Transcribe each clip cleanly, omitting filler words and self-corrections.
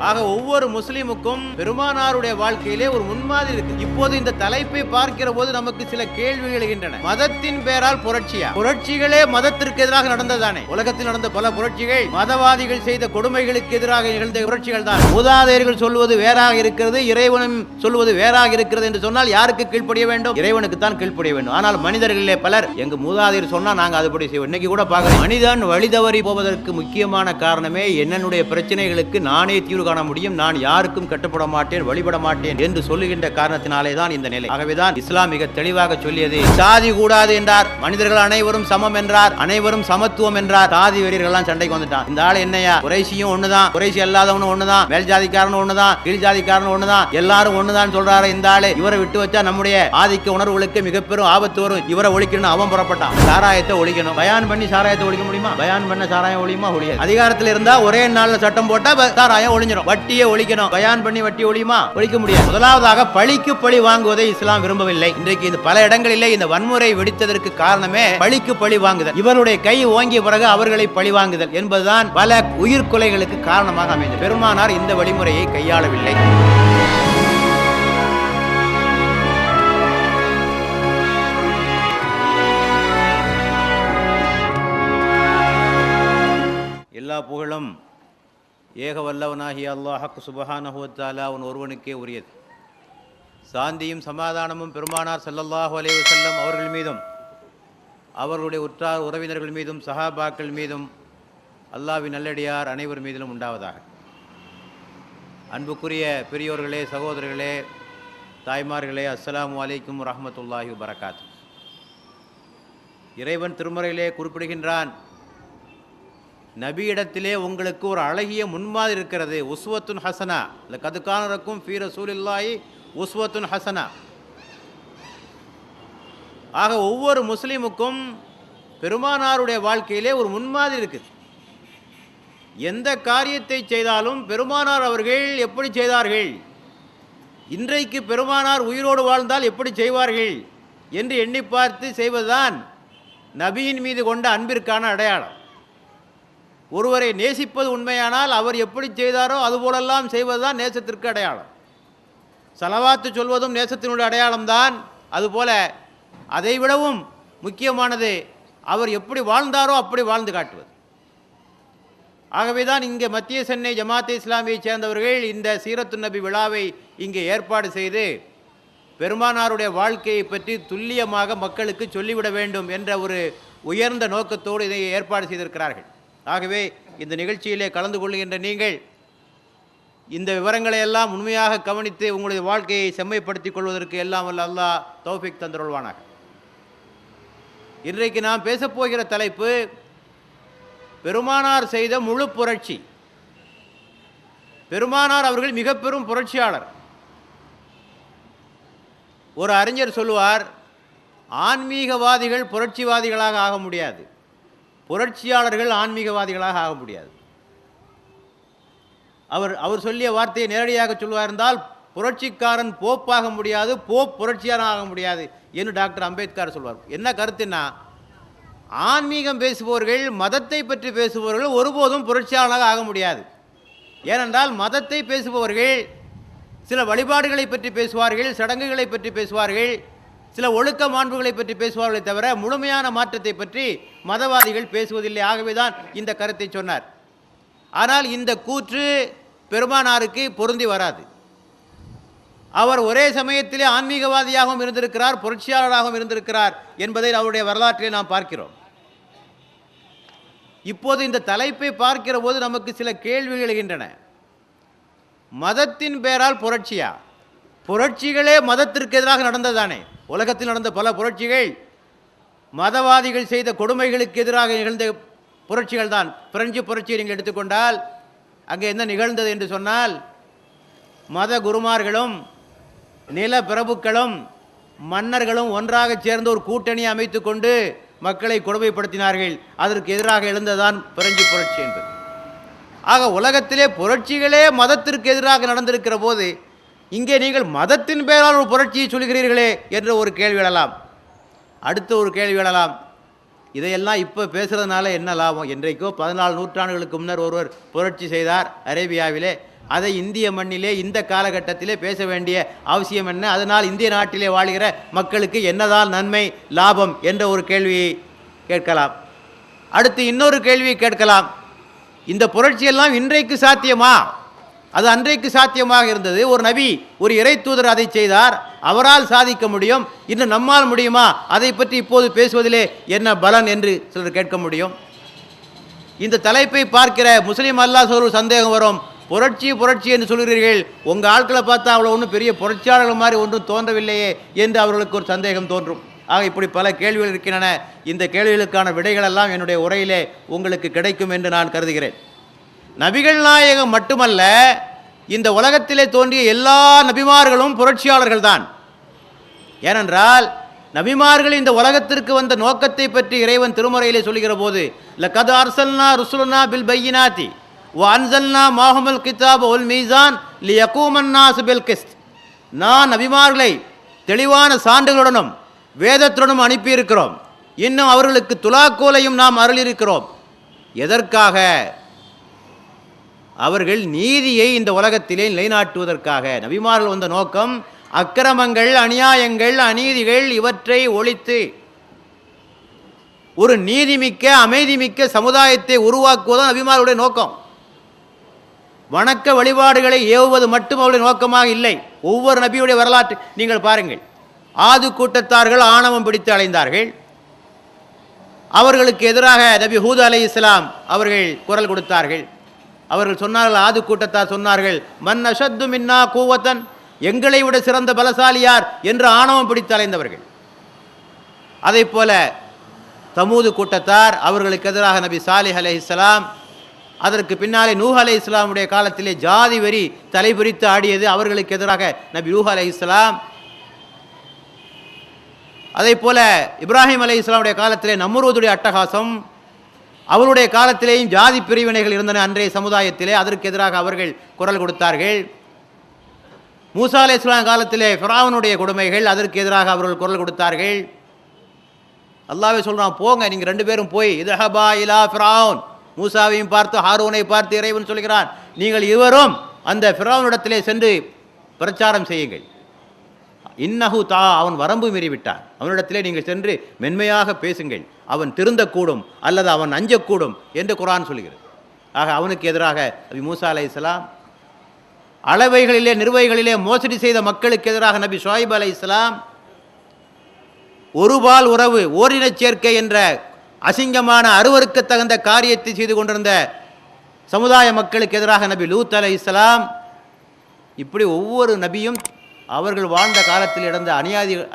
ஆக ஒவ்வொரு முஸ்லிமுக்கும் பெருமானாருடைய வாழ்க்கையிலே ஒரு முன்மாதிரி இருக்கு. இப்போது இந்த தலைப்பை பார்க்கிற போது நமக்கு சில கேள்விகள் எழுகின்றன. மதத்தின் பெயரால் புரட்சியா? புரட்சிகளே மதத்திற்கு எதிராக நடந்ததானே? உலகத்தில் நடந்த பல புரட்சிகள் மதவாதிகள் செய்த கொடுமைகளுக்கு எதிராக நிகழ்ந்த புரட்சிகள் தான். மூதாதையர்கள் சொல்வது வேறாக இருக்கிறது, இறைவனும் சொல்வது வேறாக இருக்கிறது என்று சொன்னால் யாருக்கு கீழ்ப்படிய வேண்டும்? இறைவனுக்கு தான் கீழ்ப்படிய வேண்டும். ஆனால் மனிதர்களிலே பலர் எங்க மூதாதையர் சொன்னா நாங்க அதுபடி செய்வோம். இன்னைக்கு கூட பார்க்கிறோம், மனிதன் வழி தவறி போவதற்கு முக்கியமான காரணமே என்னுடைய பிரச்சனைகளுக்கு நானே தீர்வு காண முடியும், நான் யாருக்கும் கட்டுப்பட மாட்டேன், வழிபட மாட்டேன் என்று சொல்லுகின்ற காரணத்தினாலே தான் இந்த நிலை. ஆகவேதான் இஸ்லாம் மிக தெளிவாக சொல்லியது, சாதி கூடாது என்றார், மனிதர்கள் அனைவரும் சமம் என்றார், அனைவரும் சமத்துவம் என்றார். சாதி வெறியர்கள் சண்டைக்கு வந்துட்டான். இந்த ஆள் என்னையா, குறைசியும் ஒண்ணுதான், குறைசி அல்லாதவனும் ஒண்ணுதான், மேல் ஜாதிக்காரனும் ஒண்ணுதான், கீழ் ஜாதிக்காரனும் ஒண்ணுதான், எல்லாரும் ஒண்ணுதான் சொல்றாரு. இந்த ஆளு இவரை விட்டு வச்சா நம்முடைய ஆதிக்க உணர்வுகளுக்கு மிக பெரும் ஆபத்து வரும், இவரை ஒழிக்கணும் அவன் புறப்பட்டான். சாராயத்தை ஒழிக்கணும், பயான் பண்ணி சாராயத்தை ஒழிக்க முடியுமா? பயான் பண்ண சாராயம் ஒழியுமா? ஒழியாது. அதிகாரத்தில் இருந்தா ஒரே நாள்ல சட்டம் போட்டா சாராயம் ஒழிஞ்சிடும். வட்டியை ஒழிக்கணும், பயான் பண்ணி வட்டி ஒழியுமா? ஒழிக்க முடியாது. முதலாவதாக பழிக்கு பழி வாங்குவதை இஸ்லாம் விரும்பவில்லை. இன்றைக்கு இந்த பல இடங்களிலே இந்த வன்முறை வெடித்ததற்கு காரணமே பழிக்கு பழி வாங்குதல். இவருடைய கை ஓங்கிய பிறகு அவர்களை பழி வாங்குதல் என்பதுதான் பல உயிர்கொலைகளுக்கு காரணமாக அமைந்தது. பெருமானார் இந்த வழிமுறையை கையாளவில்லை. எல்லா புகழும் ஏக வல்லவனாகிய அல்லாஹ் சுப்ஹானஹு வ தஆலா அவன் ஒருவனுக்கே உரியது. சாந்தியும் சமாதானமும் பெருமானார் ஸல்லல்லாஹு அலைஹி வஸல்லம் அவர்கள் மீதும் அவர்களுடைய உற்றார் உறவினர்கள் மீதும் சஹாபாக்கள் மீதும் அல்லாஹ்வின் நல்லடியார் அனைவர் மீதிலும் உண்டாவதாக. அன்புக்குரிய பெரியோர்களே, சகோதரர்களே, தாய்மார்களே, அஸ்ஸலாமு அலைக்கும் வரஹ்மத்துல்லாஹி வ பரகாத்துஹு. இறைவன் திருமறையிலே குறிப்பிடுகின்றான், நபியிடத்திலே உங்களுக்கு ஒரு அழகிய முன்மாதிரி இருக்கிறது. உஸ்வத்துன் ஹசனா, லகத் கான லக்கும் ஃபீ ரசூலில்லாஹி உஸ்வத்துன் ஹசனா. ஆக ஒவ்வொரு முஸ்லிமுக்கும் பெருமானாருடைய வாழ்க்கையிலே ஒரு முன்மாதிரி இருக்குது. எந்த காரியத்தை செய்தாலும் பெருமானார் அவர்கள் எப்படி செய்தார்கள், இன்றைக்கு பெருமானார் உயிரோடு வாழ்ந்தால் எப்படி செய்வார்கள் என்று எண்ணி பார்த்து செய்வதுதான் நபியின் மீது கொண்ட அன்பிற்கான அடையாளம். ஒருவரை நேசிப்பது உண்மையானால் அவர் எப்படி செய்தாரோ அதுபோலெல்லாம் செய்வதுதான் நேசத்திற்கு அடையாளம். சலவாத்து சொல்வதும் நேசத்தினுடைய அடையாளம்தான். அதுபோல அதைவிடவும் முக்கியமானது அவர் எப்படி வாழ்ந்தாரோ அப்படி வாழ்ந்து காட்டுவது. ஆகவேதான் இங்கே மத்திய சென்னை ஜமாத்தே இஸ்லாமியை சேர்ந்தவர்கள் இந்த சீரத்து நபி விழாவை இங்கே ஏற்பாடு செய்து பெருமானாருடைய வாழ்க்கையை பற்றி துல்லியமாக மக்களுக்கு சொல்லிவிட வேண்டும் என்ற ஒரு உயர்ந்த நோக்கத்தோடு இதை ஏற்பாடு செய்திருக்கிறார்கள். ஆகவே இந்த நிகழ்ச்சியிலே கலந்து கொள்கின்ற நீங்கள் இந்த விவரங்களை எல்லாம் உண்மையாக கவனித்து உங்களுடைய வாழ்க்கையை செம்மைப்படுத்திக் கொள்வதற்கு எல்லாம் வல்ல அல்லாஹ் தௌஃபீக் தந்தருள்வானாக. இன்றைக்கு நாம் பேசப்போகிற தலைப்பு பெருமானார் செய்த முழு புரட்சி. பெருமானார் அவர்கள் மிக பெரும் புரட்சியாளர். ஒரு அறிஞர் சொல்லுவார், ஆன்மீகவாதிகள் புரட்சிவாதிகளாக ஆக முடியாது, புரட்சியாளர்கள் ஆன்மீகவாதிகளாக ஆக முடியாது. அவர் சொல்லிய வார்த்தையை நேரடியாக சொல்வார் இருந்தால், புரட்சிக்காரன் போப்பாக முடியாது, போப் புரட்சியாளன் ஆக முடியாது என்று டாக்டர் அம்பேத்கர் சொல்வார். என்ன கருத்துன்னா, ஆன்மீகம் பேசுபவர்கள், மதத்தை பற்றி பேசுபவர்கள் ஒருபோதும் புரட்சியாளனாக ஆக முடியாது. ஏனென்றால் மதத்தை பேசுபவர்கள் சில வழிபாடுகளை பற்றி பேசுவார்கள், சடங்குகளை பற்றி பேசுவார்கள், சில ஒழுக்க மாண்புகளை பற்றி பேசுவார்களை தவிர முழுமையான மாற்றத்தை பற்றி மதவாதிகள் பேசுவதில்லை. ஆகவேதான் இந்த கருத்தை சொன்னார். ஆனால் இந்த கூற்று பெருமானாருக்கு பொருந்தி வராது. அவர் ஒரே சமயத்திலே ஆன்மீகவாதியாகவும் இருந்திருக்கிறார், புரட்சியாளராகவும் இருந்திருக்கிறார் என்பதை அவருடைய வரலாற்றிலே நாம் பார்க்கிறோம். இப்போது இந்த தலைப்பை பார்க்கிற போது நமக்கு சில கேள்விகள் எழுகின்றன. மதத்தின் பெயரால் புரட்சியா? புரட்சிகளே மதத்திற்கு எதிராக நடந்ததானே? உலகத்தில் நடந்த பல புரட்சிகள் மதவாதிகள் செய்த கொடுமைகளுக்கு எதிராக நிகழ்ந்த புரட்சிகள் தான். பிரெஞ்சு புரட்சியை நீங்கள் எடுத்துக்கொண்டால் அங்கே என்ன நிகழ்ந்தது என்று சொன்னால், மத குருமார்களும் நில பிரபுக்களும் மன்னர்களும் ஒன்றாக சேர்ந்து ஒரு கூட்டணியை அமைத்து கொண்டு மக்களை கொடுமைப்படுத்தினார்கள். அதற்கு எதிராக எழுந்ததான் பிரெஞ்சு புரட்சி என்பது. ஆக உலகத்திலே புரட்சிகளே மதத்திற்கு எதிராக நடந்திருக்கிற போது இங்கே நீங்கள் மதத்தின் பெயரால் ஒரு புரட்சியை சொல்கிறீர்களே என்ற ஒரு கேள்வி எழலாம். அடுத்த ஒரு கேள்வி எழலாம், இதையெல்லாம் இப்போ பேசுகிறதுனால என்ன லாபம்? என்றைக்கோ 14 நூற்றாண்டுகளுக்கு முன்னர் ஒருவர் புரட்சி செய்தார் அரேபியாவிலே, அதை இந்திய மண்ணிலே இந்த காலகட்டத்திலே பேச வேண்டிய அவசியம் என்ன? அதனால் இந்திய நாட்டிலே வாழ்கிற மக்களுக்கு என்னதான் நன்மை லாபம் என்ற ஒரு கேள்வியை கேட்கலாம். அடுத்து இன்னொரு கேள்வியை கேட்கலாம். இந்த புரட்சியெல்லாம் இன்றைக்கு சாத்தியமா? அது அன்றைக்கு சாத்தியமாக இருந்தது. ஒரு நபி, ஒரு இறை தூதர் அதை செய்தார், அவரால் சாதிக்க முடியும். இன்னும் நம்மால் முடியுமா? அதை பற்றி இப்போது பேசுவதிலே என்ன பலன் என்று சிலர் கேட்க முடியும். இந்த தலைப்பை பார்க்கிற முஸ்லீம் அல்லாஹ் ஒரு சந்தேகம் வரும். புரட்சி புரட்சி என்று சொல்கிறீர்கள், உங்கள் ஆட்களை பார்த்தா அவ்வளோ ஒன்றும் பெரிய புரட்சியாளர்கள் மாதிரி ஒன்றும் தோன்றவில்லையே என்று அவர்களுக்கு ஒரு சந்தேகம் தோன்றும். ஆக இப்படி பல கேள்விகள் இருக்கின்றன. இந்த கேள்விகளுக்கான விடைகளெல்லாம் என்னுடைய உரையிலே உங்களுக்கு கிடைக்கும் என்று நான் கருதுகிறேன். நபிகள் நாயகம் மட்டுமல்ல, இந்த உலகத்திலே தோன்றிய எல்லா நபிமார்களும் புரட்சியாளர்கள் தான். ஏனென்றால் நபிமார்கள் இந்த உலகத்திற்கு வந்த நோக்கத்தை பற்றி இறைவன் திருமறையிலே சொல்கிற போது, லகத் அர்சல்னா ருசுலனா பில் பையினாத்தி வ அன்சல்னா மாஹுமல் கிதாப வல் மீசான் லியகூமன் நாஸ் பில் கிஸ்த். நான் நபிமார்களை தெளிவான சான்றுகளுடனும் வேதத்துடனும் அனுப்பியிருக்கிறோம். இன்னும் அவர்களுக்கு துலாக்கோலையும் நாம் அருளியிருக்கிறோம். எதற்காக? அவர்கள் நீதியை இந்த உலகத்திலே நிலைநாட்டுவதற்காக. நபிமார்கள் வந்த நோக்கம் அக்கிரமங்கள், அநியாயங்கள், அநீதிகள் இவற்றை ஒழித்து ஒரு நீதிமிக்க அமைதிமிக்க சமுதாயத்தை உருவாக்குவதும் நபிமார்களுடைய நோக்கம். வணக்க வழிபாடுகளை ஏவுவது மட்டும் அவருடைய நோக்கமாக இல்லை. ஒவ்வொரு நபியுடைய வரலாற்று நீங்கள் பாருங்கள். ஆது கூட்டத்தார்கள் ஆணவம் பிடித்து அலைந்தார்கள். அவர்களுக்கு எதிராக நபி ஹூத் அலைஹிஸ்ஸலாம் அவர்கள் குரல் கொடுத்தார்கள். அவர்கள் சொன்னார்கள், ஆது கூட்டத்தார் சொன்னார்கள், மன் அஷத்து மின்னா கூவத்தன், எங்களை விட சிறந்த பலசாலியார் என்று ஆணவம் பிடித்து அலைந்தவர்கள். அதை போல தமூது கூட்டத்தார், அவர்களுக்கு எதிராக நபி சாலிஹ் அலைஹிஸ்ஸலாம், அதற்கு பின்னாலே நூஹ் அலைஹிஸ்ஸலாமுடைய காலத்திலே ஜாதி வெறி தலைபிரித்து ஆடியது, அவர்களுக்கு எதிராக நபி நூஹ் அலைஹிஸ்ஸலாம். அதே போல இப்ராஹிம் அலைஹிஸ்ஸலாமுடைய காலத்திலே நம்ரூதுடைய அட்டகாசம், அவருடைய காலத்திலேயும் ஜாதி பிரிவினைகள் இருந்தன அன்றைய சமுதாயத்திலே, அதற்கு எதிராக அவர்கள் குரல் கொடுத்தார்கள். மூசா அலைஹிஸ்ஸலாம் காலத்திலே ஃபிரௌனுடைய கொடுமைகள், அதற்கு எதிராக அவர்கள் குரல் கொடுத்தார்கள். அல்லாஹ்வே சொல்றான், போங்க நீங்கள் ரெண்டு பேரும் போய் இதஹபா இலா ஃபிரௌன், மூசாவையும் பார்த்து ஹாரூனை பார்த்து இறைவன் சொல்கிறான், நீங்கள் இருவரும் அந்த ஃபிரௌனிடத்திலே சென்று பிரச்சாரம் செய்யுங்கள். இன்னஹு தா, அவன் வரம்பு மீறிவிட்டான், அவனிடத்திலே நீங்கள் சென்று மென்மையாக பேசுங்கள், அவன் திருந்தக்கூடும் அல்லது அவன் அஞ்சக்கூடும் என்று குர்ஆன் சொல்கிறது. ஆக அவனுக்கு எதிராக நபி மூசா அலைஹிஸ்ஸலாம், அளவைகளிலே நிர்வைகளிலே மோசடி செய்த மக்களுக்கு எதிராக நபி ஷுஐப் அலைஹிஸ்ஸலாம், ஒருபால் உறவு ஓரினச் சேர்க்கை என்ற அசிங்கமான அருவருக்கு தகுந்த காரியத்தை செய்து கொண்டிருந்த சமுதாய மக்களுக்கு எதிராக நபி லூத் அலைஹிஸ்ஸலாம். இப்படி ஒவ்வொரு நபியும் அவர்கள் வாழ்ந்த காலத்தில் இடந்த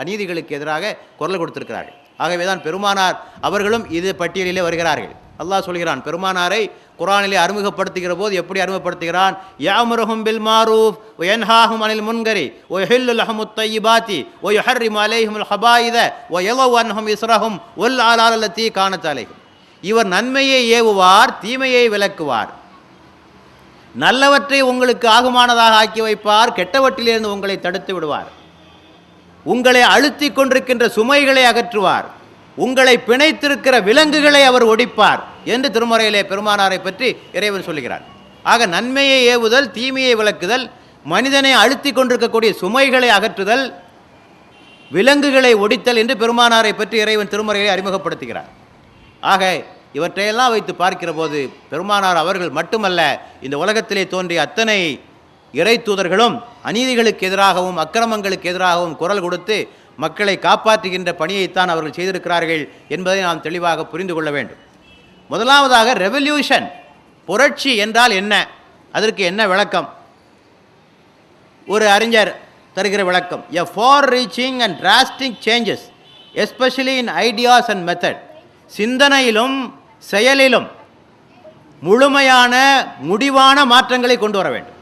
அநீதிகளுக்கு எதிராக குரல் கொடுத்திருக்கிறார்கள். ஆகவே தான் பெருமானார் அவர்களும் இது பட்டியலிலே வருகிறார்கள். அல்லாஹ் சொல்கிறான், பெருமானாரை குர்ஆனிலே அறிமுகப்படுத்துகிற போது எப்படி அறிமுகப்படுத்துகிறான்? யஅமுருஹும் பில் மாரூஃப் வ யன்ஹாஹும் அனில் முன்கரி வ யுஹில்லு லஹுமுத் தய்யிபாத்தி வ யுஹர்ரிமு அலைஹிமுல் ஹபாயித வ யலவு அன்ஹும் இஸ்ரஹும் வல் ஆலால் அல்லதி கானத் அலைஹிம். இவர் நன்மையை ஏவுவார், தீமையை விலக்குவார், நல்லவற்றை உங்களுக்கு ஆகுமானதாக ஆக்கி வைப்பார், கெட்டவற்றிலிருந்து உங்களை தடுத்து விடுவார், உங்களை அழுத்தி கொண்டிருக்கின்ற சுமைகளை அகற்றுவார், உங்களை பிணைத்திருக்கிற விலங்குகளை அவர் ஒடிப்பார் என்று திருமறையிலே பெருமானாரை பற்றி இறைவன் சொல்லுகிறார். ஆக நன்மையை ஏவுதல், தீமையை விலக்குதல், மனிதனை அழுத்தி கொண்டிருக்கக்கூடிய சுமைகளை அகற்றுதல், விலங்குகளை ஒடித்தல் என்று பெருமானாரை பற்றி இறைவன் திருமறையை அறிமுகப்படுத்துகிறார். ஆக இவற்றையெல்லாம் வைத்து பார்க்கிற போது பெருமானார் அவர்கள் மட்டுமல்ல, இந்த உலகத்திலே தோன்றிய அத்தனை இறை தூதர்களும் அநீதிகளுக்கு எதிராகவும் அக்கிரமங்களுக்கு எதிராகவும் குரல் கொடுத்து மக்களை காப்பாற்றுகின்ற பணியைத்தான் அவர்கள் செய்திருக்கிறார்கள் என்பதை நாம் தெளிவாக புரிந்து கொள்ள வேண்டும். முதலாவதாக ரெவல்யூஷன், புரட்சி என்றால் என்ன, அதற்கு என்ன விளக்கம்? ஒரு அறிஞர் தருகிற விளக்கம், a far reaching and drastic changes especially in ideas and method. சிந்தனையிலும் செயலிலும் முழுமையான முடிவான மாற்றங்களை கொண்டு வர வேண்டும்.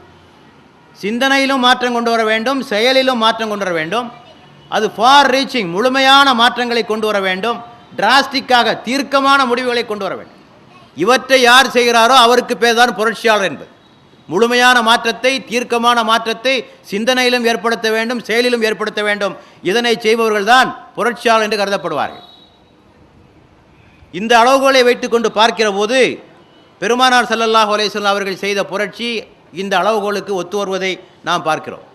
சிந்தனையிலும் மாற்றம் கொண்டு வர வேண்டும், செயலிலும் மாற்றம் கொண்டு வர வேண்டும். அது ஃபார் ரீச்சிங், முழுமையான மாற்றங்களை கொண்டு வர வேண்டும். டிராஸ்டிக்காக, தீர்க்கமான முடிவுகளை கொண்டு வர வேண்டும். இவற்றை யார் செய்கிறாரோ அவருக்கு பேர் தான் புரட்சியாளர் என்பது. முழுமையான மாற்றத்தை, தீர்க்கமான மாற்றத்தை சிந்தனையிலும் ஏற்படுத்த வேண்டும், செயலிலும் ஏற்படுத்த வேண்டும். இதனை செய்பவர்கள் தான் புரட்சியாளர் என்று கருதப்படுவார்கள். இந்த அளவுகோலை வைத்துக்கொண்டு பார்க்கிற போது பெருமானார் ஸல்லல்லாஹு அலைஹி வஸல்லம் அவர்கள் செய்த புரட்சி இந்த அளவுகோலுக்கு ஒத்து வருவதை நாம் பார்க்கிறோம்.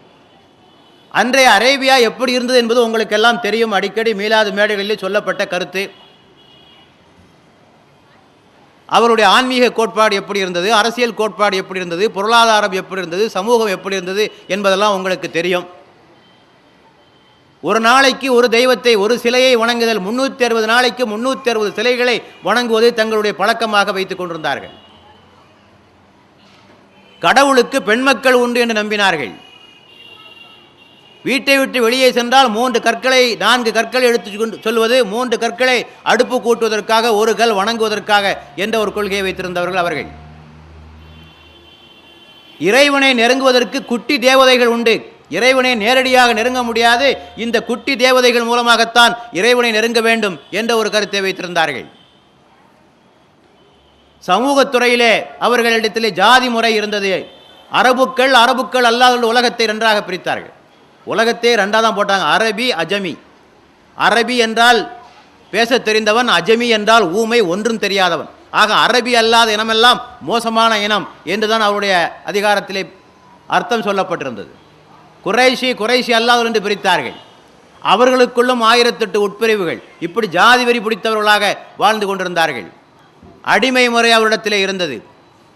அன்றைய அரேபியா எப்படி இருந்தது என்பது உங்களுக்கெல்லாம் தெரியும். அடிக்கடி மீலாது மேடைகளில் சொல்லப்பட்ட கருத்து. அவருடைய ஆன்மீக கோட்பாடு எப்படி இருந்தது, அரசியல் கோட்பாடு எப்படி இருந்தது, பொருளாதாரம் எப்படி இருந்தது, சமூகம் எப்படி இருந்தது என்பதெல்லாம் உங்களுக்கு தெரியும். ஒரு நாளைக்கு ஒரு தெய்வத்தை, ஒரு சிலையை வணங்குதல், 360 நாளைக்கு 360 சிலைகளை வணங்குவதை தங்களுடைய பழக்கமாக வைத்துக் கொண்டிருந்தார்கள். கடவுளுக்கு பெண்மக்கள் உண்டு என்று நம்பினார்கள். வீட்டை விட்டு வெளியே சென்றால் 4 கற்களை எடுத்து சொல்வது, 3 கற்களை அடுப்பு கூட்டுவதற்காக, 1 கல் வணங்குவதற்காக என்ற ஒரு கொள்கையை வைத்திருந்தவர்கள் அவர்கள். இறைவனை நெருங்குவதற்கு குட்டி தேவதைகள் உண்டு. இறைவனை நேரடியாக நெருங்க முடியாது, இந்த குட்டி தேவதைகள் மூலமாகத்தான் இறைவனை நெருங்க வேண்டும் என்ற ஒரு கருத்தை வைத்திருந்தார்கள். சமூகத்துறையிலே அவர்களிடத்திலே ஜாதி முறை இருந்தது. அரபுக்கள் அல்லாத உலகத்தை நன்றாக பிரித்தார்கள். உலகத்தை ரெண்டாக தான் போட்டாங்க, அரபி அஜமி. அரபி என்றால் பேச தெரிந்தவன், அஜமி என்றால் ஊமை, ஒன்றும் தெரியாதவன். ஆக அரபி அல்லாத இனமெல்லாம் மோசமான இனம் என்றுதான் அவருடைய அதிகாரத்திலே அர்த்தம் சொல்லப்பட்டிருந்தது. குறைஷி அல்லாதவர் என்று பிரித்தார்கள். அவர்களுக்குள்ளும் 1008 உட்பிரிவுகள். இப்படி ஜாதி வெறி பிடித்தவர்களாக வாழ்ந்து கொண்டிருந்தார்கள். அடிமை முறை அவரிடத்திலே இருந்தது.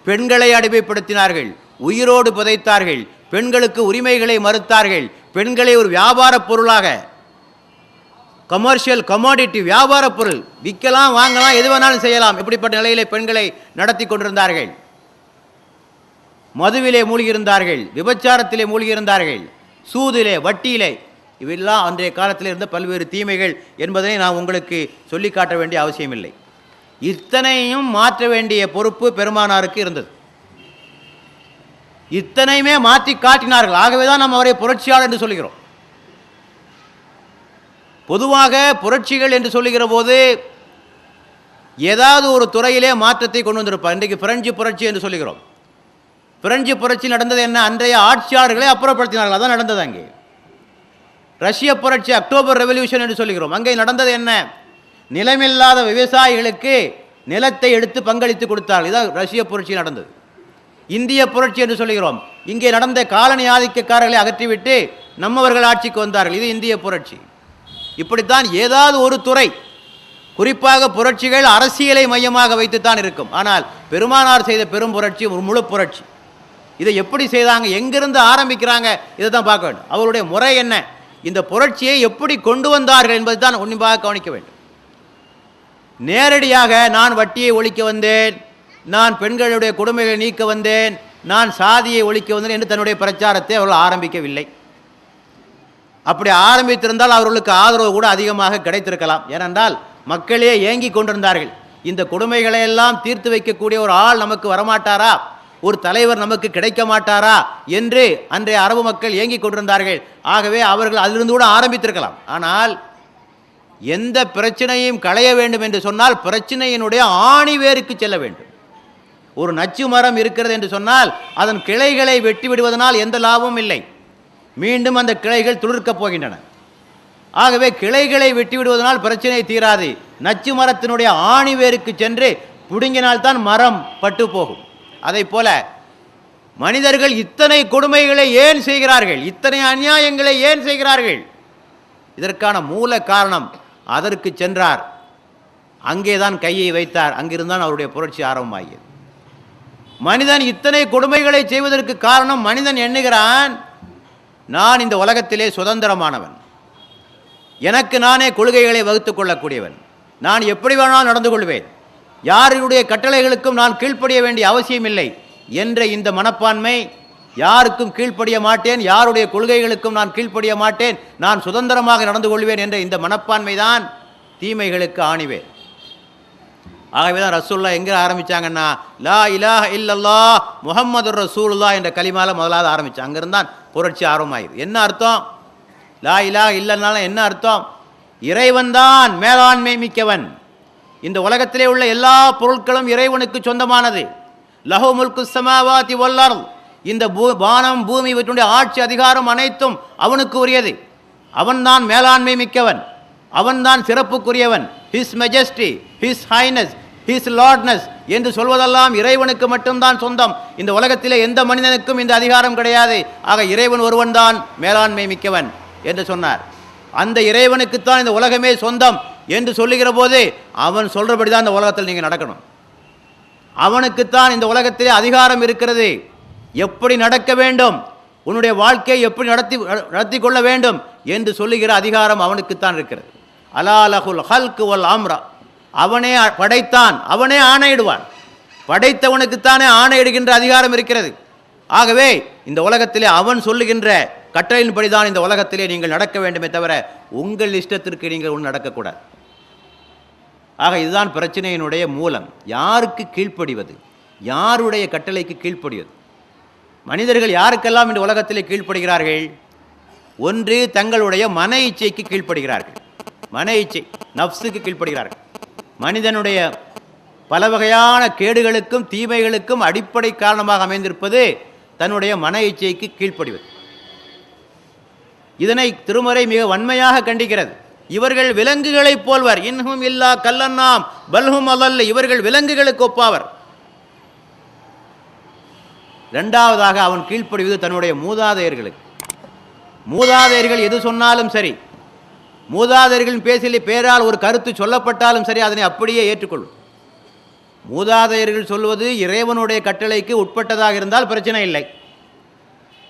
பெண்களை அடிமைப்படுத்தினார்கள், உயிரோடு புதைத்தார்கள், பெண்களுக்கு உரிமைகளை மறுத்தார்கள், பெண்களை ஒரு வியாபார பொருளாக, கமர்ஷியல் கமாடிட்டி, வியாபார பொருள், விற்கலாம், வாங்கலாம், எது வேணாலும் செய்யலாம், இப்படிப்பட்ட நிலையிலே பெண்களை நடத்தி கொண்டிருந்தார்கள். மதுவிலே மூழ்கியிருந்தார்கள், விபச்சாரத்திலே மூழ்கியிருந்தார்கள், சூதிலே, வட்டியிலே. இவையெல்லாம் அன்றைய காலத்தில் இருந்த பல்வேறு தீமைகள் என்பதனை நான் உங்களுக்கு சொல்லி காட்ட வேண்டிய அவசியமில்லை. இத்தனையும் மாற்ற வேண்டிய பொறுப்பு பெருமானாருக்கு இருந்தது. இத்தனையுமே மாற்றி காட்டினார்கள். ஆகவே தான் நாம் அவரை புரட்சியாளர் என்று சொல்கிறோம். பொதுவாக புரட்சிகள் என்று சொல்லுகிற போது ஏதாவது ஒரு துறையிலே மாற்றத்தை கொண்டு வந்திருப்பார். இன்றைக்கு பிரெஞ்சு புரட்சி என்று சொல்லுகிறோம். பிரெஞ்சு புரட்சி நடந்தது என்ன? அன்றைய ஆட்சியாளர்களை அப்புறப்படுத்தினார்கள், அதான் நடந்தது. அங்கே ரஷ்ய புரட்சி, அக்டோபர் ரெவல்யூஷன் என்று சொல்லுகிறோம். அங்கே நடந்தது என்ன? நிலமில்லாத விவசாயிகளுக்கு நிலத்தை எடுத்து பங்களித்து கொடுத்தார்கள். இதான் ரஷ்ய புரட்சி நடந்தது. இந்திய புரட்சி என்று சொல்லுகிறோம். இங்கே நடந்த காலனி ஆதிக்கக்காரர்களை அகற்றிவிட்டு நம்மவர்கள் ஆட்சிக்கு வந்தார்கள். இது இந்திய புரட்சி. இப்படித்தான் ஏதாவது ஒரு துறை, குறிப்பாக புரட்சிகள் அரசியலை மையமாக வைத்துத்தான் இருக்கும். ஆனால் பெருமானார் செய்த பெரும் புரட்சி ஒரு முழு புரட்சி. இதை எப்படி செய்தாங்க, எங்கிருந்து ஆரம்பிக்கிறாங்க, இதை தான் பார்க்க வேண்டும். அவருடைய முறை என்ன, இந்த புரட்சியை எப்படி கொண்டு வந்தார்கள் என்பதை தான் உன்னிப்பாக கவனிக்க வேண்டும். நேரடியாக நான் வட்டியை ஒழிக்க வந்தேன், நான் பெண்களுடைய கொடுமைகளை நீக்க வந்தேன், நான் சாதியை ஒழிக்க வந்தேன் என்று தன்னுடைய பிரச்சாரத்தை அவர்கள் ஆரம்பிக்கவில்லை. அப்படி ஆரம்பித்திருந்தால் அவர்களுக்கு ஆதரவு கூட அதிகமாக கிடைத்திருக்கலாம். ஏனென்றால் மக்களே ஏங்கி கொண்டிருந்தார்கள். இந்த கொடுமைகளை எல்லாம் தீர்த்து வைக்கக்கூடிய ஒரு ஆள் நமக்கு வரமாட்டாரா, ஒரு தலைவர் நமக்கு கிடைக்க மாட்டாரா என்று அன்றைய அரபு மக்கள் ஏங்கி கொண்டிருந்தார்கள். ஆகவே அவர்கள் அதிலிருந்து கூட ஆரம்பித்திருக்கலாம். ஆனால் எந்த பிரச்சனையும் களைய வேண்டும் என்று சொன்னால் பிரச்சனையினுடைய ஆணி வேருக்கு செல்ல வேண்டும். ஒரு நச்சு மரம் இருக்கிறது என்று சொன்னால் அதன் கிளைகளை வெட்டி விடுவதனால் எந்த லாபமும் இல்லை, மீண்டும் அந்த கிளைகள் துளிர்க்கப் போகின்றன. ஆகவே கிளைகளை வெட்டி விடுவதனால் பிரச்சனை தீராது. நச்சு மரத்தினுடைய ஆணி வேருக்கு சென்று பிடுங்கினால்தான் மரம் பட்டு போகும். அதை போல மனிதர்கள் இத்தனை கொடுமைகளை ஏன் செய்கிறார்கள், இத்தனை அநியாயங்களை ஏன் செய்கிறார்கள், இதற்கான மூல காரணம். அதற்கு சென்றார், அங்கேதான் கையை வைத்தார், அங்கிருந்தான் அவருடைய புரட்சி ஆரம்பமாகியது. மனிதன் இத்தனை கொடுமைகளை செய்வதற்கு காரணம், மனிதன் எண்ணுகிறான் நான் இந்த உலகத்திலே சுதந்திரமானவன், எனக்கு நானே கொள்கைகளை வகுத்து கொள்ளக்கூடியவன், நான் எப்படி வேணாலும் நடந்து கொள்வேன், யாருடைய கட்டளைகளுக்கும் நான் கீழ்ப்படிய வேண்டிய அவசியம் இல்லை என்ற இந்த மனப்பான்மை, யாருக்கும் கீழ்ப்படிய மாட்டேன், யாருடைய கொள்கைகளுக்கும் நான் கீழ்ப்படிய மாட்டேன், நான் சுதந்திரமாக நடந்து கொள்வேன் என்ற இந்த மனப்பான்மை தான் தீமைகளுக்கு ஆணிவேர். ஆகவே தான் ரசூலுல்லாஹ் எங்கே ஆரம்பித்தாங்கன்னா லா இலாஹ இல்லல்லாஹ் முஹம்மது ரசூலுல்லாஹ் என்ற கலிமால முதலாவது ஆரம்பித்தாங்க. அங்கிருந்தான் புரட்சி ஆரம்பமாயிது. என்ன அர்த்தம்? லா இலாஹ இல்லல்லாஹ் என்ன அர்த்தம்? இறைவன் தான் மேலாண்மை மிக்கவன். இந்த உலகத்திலே உள்ள எல்லா பொருட்களும் இறைவனுக்கு சொந்தமானது. லஹு முல்கு ஸமாவாதி வல் அர்த், இந்த வானம் பூமி இவற்றுடைய ஆட்சி அதிகாரம் அனைத்தும் அவனுக்கு உரியது. அவன்தான் மேலாண்மை மிக்கவன், அவன்தான் சிறப்புக்குரியவன். His majesty, his highness, his lordness என்று சொல்வதெல்லாம் இறைவனுக்கு மட்டும்தான் சொந்தம். இந்த உலகத்திலே எந்த மனிதனுக்கும் இந்த அதிகாரம் கிடையாது. ஆக இறைவன் ஒருவன் தான் மேலாண்மை மிக்கவன் என்று சொன்னார். அந்த இறைவனுக்குத்தான் இந்த உலகமே சொந்தம் என்று சொல்லுகிற போது அவன் சொல்றபடி தான் இந்த உலகத்தில் நீங்கள் நடக்கணும். அவனுக்குத்தான் இந்த உலகத்திலே அதிகாரம் இருக்கிறது. எப்படி நடக்க வேண்டும், உன்னுடைய வாழ்க்கையை எப்படி நடத்தி கொள்ள வேண்டும் என்று சொல்லுகிற அதிகாரம் அவனுக்குத்தான் இருக்கிறது. அலா லஹுல் ஹல்கு வல் அம்ரா, அவனே படைத்தான், அவனே ஆணையிடுவான். படைத்தவனுக்குத்தானே ஆணையிடுகின்ற அதிகாரம் இருக்கிறது. ஆகவே இந்த உலகத்திலே அவன் சொல்லுகின்ற கட்டளையின்படிதான் இந்த உலகத்திலே நீங்கள் நடக்க வேண்டுமே தவிர உங்கள் இஷ்டத்திற்கு நீங்கள் ஒன்று நடக்கக்கூடாது. ஆக இதுதான் பிரச்சனையினுடைய மூலம். யாருக்கு கீழ்ப்படிவது, யாருடைய கட்டளைக்கு கீழ்ப்படிவது? மனிதர்கள் யாருக்கெல்லாம் இந்த உலகத்திலே கீழ்ப்படுகிறார்கள்? ஒன்று, தங்களுடைய மன இச்சைக்கு கீழ்ப்படுகிறார்கள். மன இச்சை, நப்சுக்கு கீழ்ப்படுகிறார்கள். மனிதனுடைய பல வகையான கேடுகளுக்கும் தீமைகளுக்கும் அடிப்படை காரணமாக அமைந்திருப்பது தன்னுடைய மன இச்சைக்கு கீழ்ப்படிவது. இதனை திருமறை மிக வன்மையாக கண்டிக்கிறது. இவர்கள் விலங்குகளைப் போல்வர், இன்ஹும் இல்லா கல்லன்னாம் பல்ஹும் அல்ல, இவர்கள் விலங்குகளுக்கு ஒப்பாவர். இரண்டாவதாக அவன் கீழ்ப்படிவது தன்னுடைய மூதாதையர்களுக்கு. மூதாதையர்கள் எது சொன்னாலும் சரி, மூதாதையர்களின் பேரால் ஒரு கருத்து சொல்லப்பட்டாலும் சரி, அதனை அப்படியே ஏற்றுக்கொள்ளும். மூதாதையர்கள் சொல்வது இறைவனுடைய கட்டளைக்கு உட்பட்டதாக இருந்தால் பிரச்சனை இல்லை.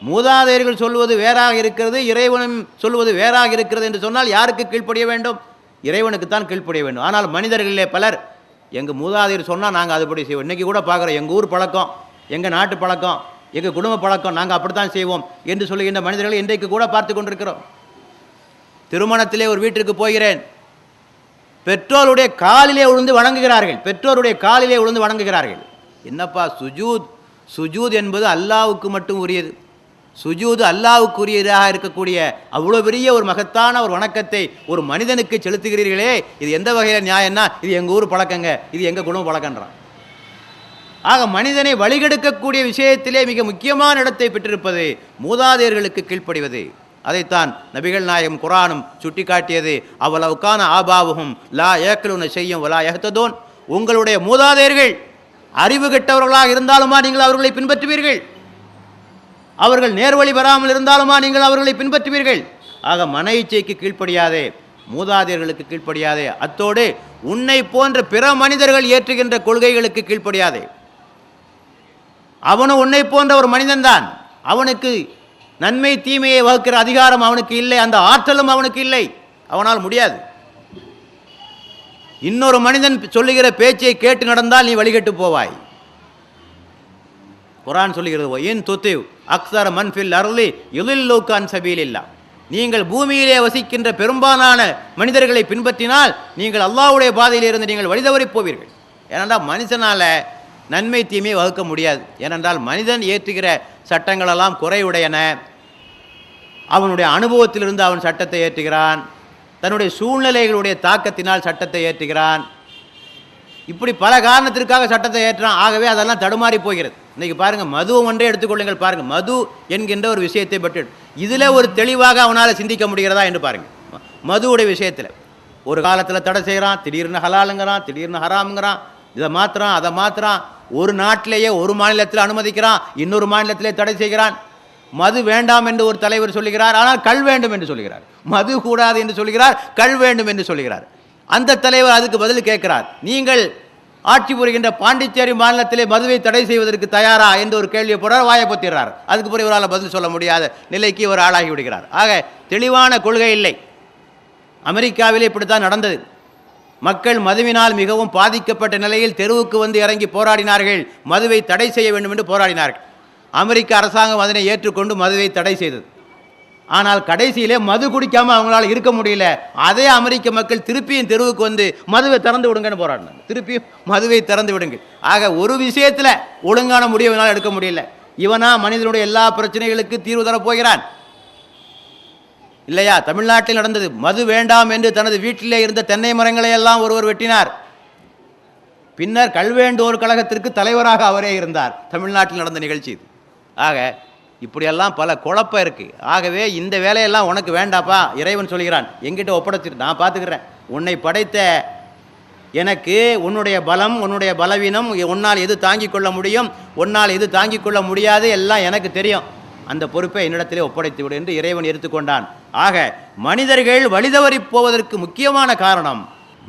மூதாதையர்கள் சொல்வது வேறாக இருக்கிறது, இறைவனும் சொல்வது வேறாக இருக்கிறது என்று சொன்னால் யாருக்கு கீழ்ப்படிய வேண்டும்? இறைவனுக்குத்தான் கீழ்ப்படிய வேண்டும். ஆனால் மனிதர்களிலே பலர் எங்கள் மூதாதையர் சொன்னால் நாங்கள் அதுபடி செய்வோம். இன்றைக்கி கூட பார்க்குறோம், எங்கள் ஊர் பழக்கம், எங்கள் நாட்டு பழக்கம், எங்கள் குடும்ப பழக்கம், நாங்கள் அப்படித்தான் செய்வோம் என்று சொல்லுகின்ற மனிதர்களை இன்றைக்கு கூட பார்த்து கொண்டிருக்கிறோம். திருமணத்திலே ஒரு வீட்டிற்கு போகிறேன், பெற்றோருடைய காலிலே விழுந்து வணங்குகிறார்கள். பெற்றோருடைய காலிலே விழுந்து வணங்குகிறார்கள். என்னப்பா சுஜூத்? சுஜூத் என்பது அல்லாவுக்கு மட்டும் உரியது. சுஜூது அல்லாவுக்கு உரியதாக இருக்கக்கூடிய அவ்வளோ பெரிய ஒரு மகத்தான ஒரு வணக்கத்தை ஒரு மனிதனுக்கு செலுத்துகிறீர்களே, இது எந்த வகையில் நியாயம்னா, இது எங்கள் ஊர் பழக்கங்க, இது எங்கள் குடும்ப பழக்கன்றான். ஆக மனிதனை வழிகெடுக்கக்கூடிய விஷயத்திலே மிக முக்கியமான இடத்தை பெற்றிருப்பது மூதாதையர்களுக்கு கீழ்ப்படிவது. அதைத்தான் நபிகள் நாயகம் குர்ஆனும் சுட்டி காட்டியது. அவ்வளவுக்கான ஆபாவுகும் லா ஏக்கலுன செய்யும் வலா யஹ்ததூன், உங்களுடைய மூதாதையர்கள் அறிவு கெட்டவர்களாக இருந்தாலுமா நீங்கள் அவர்களை பின்பற்றுவீர்கள்? அவர்கள் நேர்வழி பெறாமல் இருந்தாலுமா நீங்கள் அவர்களை பின்பற்றுவீர்கள்? ஆக மன இச்சைக்கு கீழ்ப்படியாதே, மூதாதையர்களுக்கு கீழ்ப்படியாதே. அத்தோடு உன்னை போன்ற பிற மனிதர்கள் ஏற்றுகின்ற கொள்கைகளுக்கு கீழ்ப்படியாதே. அவனும் உன்னை போன்ற ஒரு மனிதன்தான். அவனுக்கு நன்மை தீமையை வகுக்கிற அதிகாரம் அவனுக்கு இல்லை, அந்த ஆற்றலும் அவனுக்கு இல்லை, அவனால் முடியாது. இன்னொரு மனிதன் சொல்லுகிற பேச்சை கேட்டு நடந்தால் நீ வழிகட்டு போவாய். குர்ஆன் சொல்லுகிறது, இன் துதிவ் அக்ஸர மன் ஃபில் அர்லி யுலில்லூக அன் சபீலில்லாஹ், நீங்கள் பூமியிலே வசிக்கின்ற பெரும்பாலான மனிதர்களை பின்பற்றினால் நீங்கள் அல்லாஹ்வுடைய பாதையில் இருந்து நீங்கள் வழிதவறி போவீர்கள். ஏனென்றால் மனுஷனால் நன்மை தீமையை வகுக்க முடியாது. ஏனென்றால் மனிதன் ஏற்றுகிற சட்டங்களெல்லாம் குறையுடையன. அவனுடைய அனுபவத்திலிருந்து அவன் சட்டத்தை ஏற்றுகிறான், தன்னுடைய சூழ்நிலைகளுடைய தாக்கத்தினால் சட்டத்தை ஏற்றுகிறான். இப்படி பல காரணத்திற்காக சட்டத்தை ஏற்றான். ஆகவே அதெல்லாம் தடுமாறி போகிறது. இன்றைக்கி பாருங்கள், மதுவை ஒன்றே எடுத்துக்கொள்ளுங்கள். பாருங்கள், மது என்கின்ற ஒரு விஷயத்தை பற்றி இதில் ஒரு தெளிவாக அவனால் சிந்திக்க முடிகிறதா என்று பாருங்கள். மதுவுடைய விஷயத்தில் ஒரு காலத்தில் தடை செய்கிறான், திடீர்னு ஹலாலுங்கிறான், திடீர்னு ஹராமுங்கிறான், இதை மாத்திரான் அதை மாத்திரான். ஒரு நாட்டிலேயே ஒரு மாநிலத்தில் அனுமதிக்கிறான், இன்னொரு மாநிலத்திலே தடை செய்கிறான். மது வேண்டாம் என்று ஒரு தலைவர் சொல்லுகிறார், ஆனால் கள் வேண்டும் என்று சொல்கிறார். மது கூடாது என்று சொல்கிறார், கள் வேண்டும் என்று சொல்கிறார். அந்த தலைவர் அதுக்கு பதில் கேட்கிறார், நீங்கள் ஆட்சி புரிகின்ற பாண்டிச்சேரி மாநிலத்திலே மதுவை தடை செய்வதற்கு தயாரா என்று ஒரு கேள்வியை போடுறார், வாயை பொத்திடுறார். அதுக்கு பிறகு இவரால் பதில் சொல்ல முடியாத நிலைக்கு இவர் ஆளாகி விடுகிறார். ஆக தெளிவான கொள்கை இல்லை. அமெரிக்காவிலே இப்படித்தான் நடந்தது. மக்கள் மதுவினால் மிகவும் பாதிக்கப்பட்ட நிலையில் தெருவுக்கு வந்து இறங்கி போராடினார்கள், மதுவை தடை செய்ய வேண்டும் என்று போராடினார்கள். அமெரிக்க அரசாங்கம் அதனை ஏற்றுக்கொண்டு மதுவை தடை செய்தது. ஆனால் கடைசியிலே மது குடிக்காமல் அவங்களால இருக்க முடியல. அதே அமெரிக்க மக்கள் திருப்பியும் தெருவுக்கு வந்து மதுவை திறந்து விடுங்கன்னு போராடினாங்க. திருப்பியும் மதுவை திறந்து விடுங்க. ஆக ஒரு விஷயத்தில் ஒழுங்கான முடிவுனால் எடுக்க முடியல. இவனா மனிதனுடைய எல்லா பிரச்சனைகளுக்கு தீர்வு தரப்போகிறான் இல்லையா? தமிழ்நாட்டில் நடந்தது. மது வேண்டாம் என்று தனது வீட்டிலே இருந்த தென்னை மரங்களை எல்லாம் ஒருவர் வெட்டினார். பின்னர் கல்வேண்டோர் கழகத்திற்கு தலைவராக அவரே இருந்தார். தமிழ்நாட்டில் நடந்த நிகழ்ச்சி இது. ஆக இப்படியெல்லாம் பல குழப்பம் இருக்குது. ஆகவே இந்த வேலையெல்லாம் உனக்கு வேண்டாப்பா, இறைவன் சொல்கிறான், எங்கிட்ட ஒப்படைச்சிட்டு நான் பார்த்துக்கிறேன். உன்னை படைத்த எனக்கு உன்னுடைய பலம், உன்னுடைய பலவீனம், உன்னால் எது தாங்கிக் கொள்ள முடியும், உன்னால் எது தாங்கிக் கொள்ள முடியாது, எல்லாம் எனக்கு தெரியும். அந்த பொறுப்பை என்னிடத்திலே ஒப்படைத்து விடு என்று இறைவன் எடுத்துக்கொண்டான். ஆக மனிதர்கள் வழிதவறி போவதற்கு முக்கியமான காரணம்,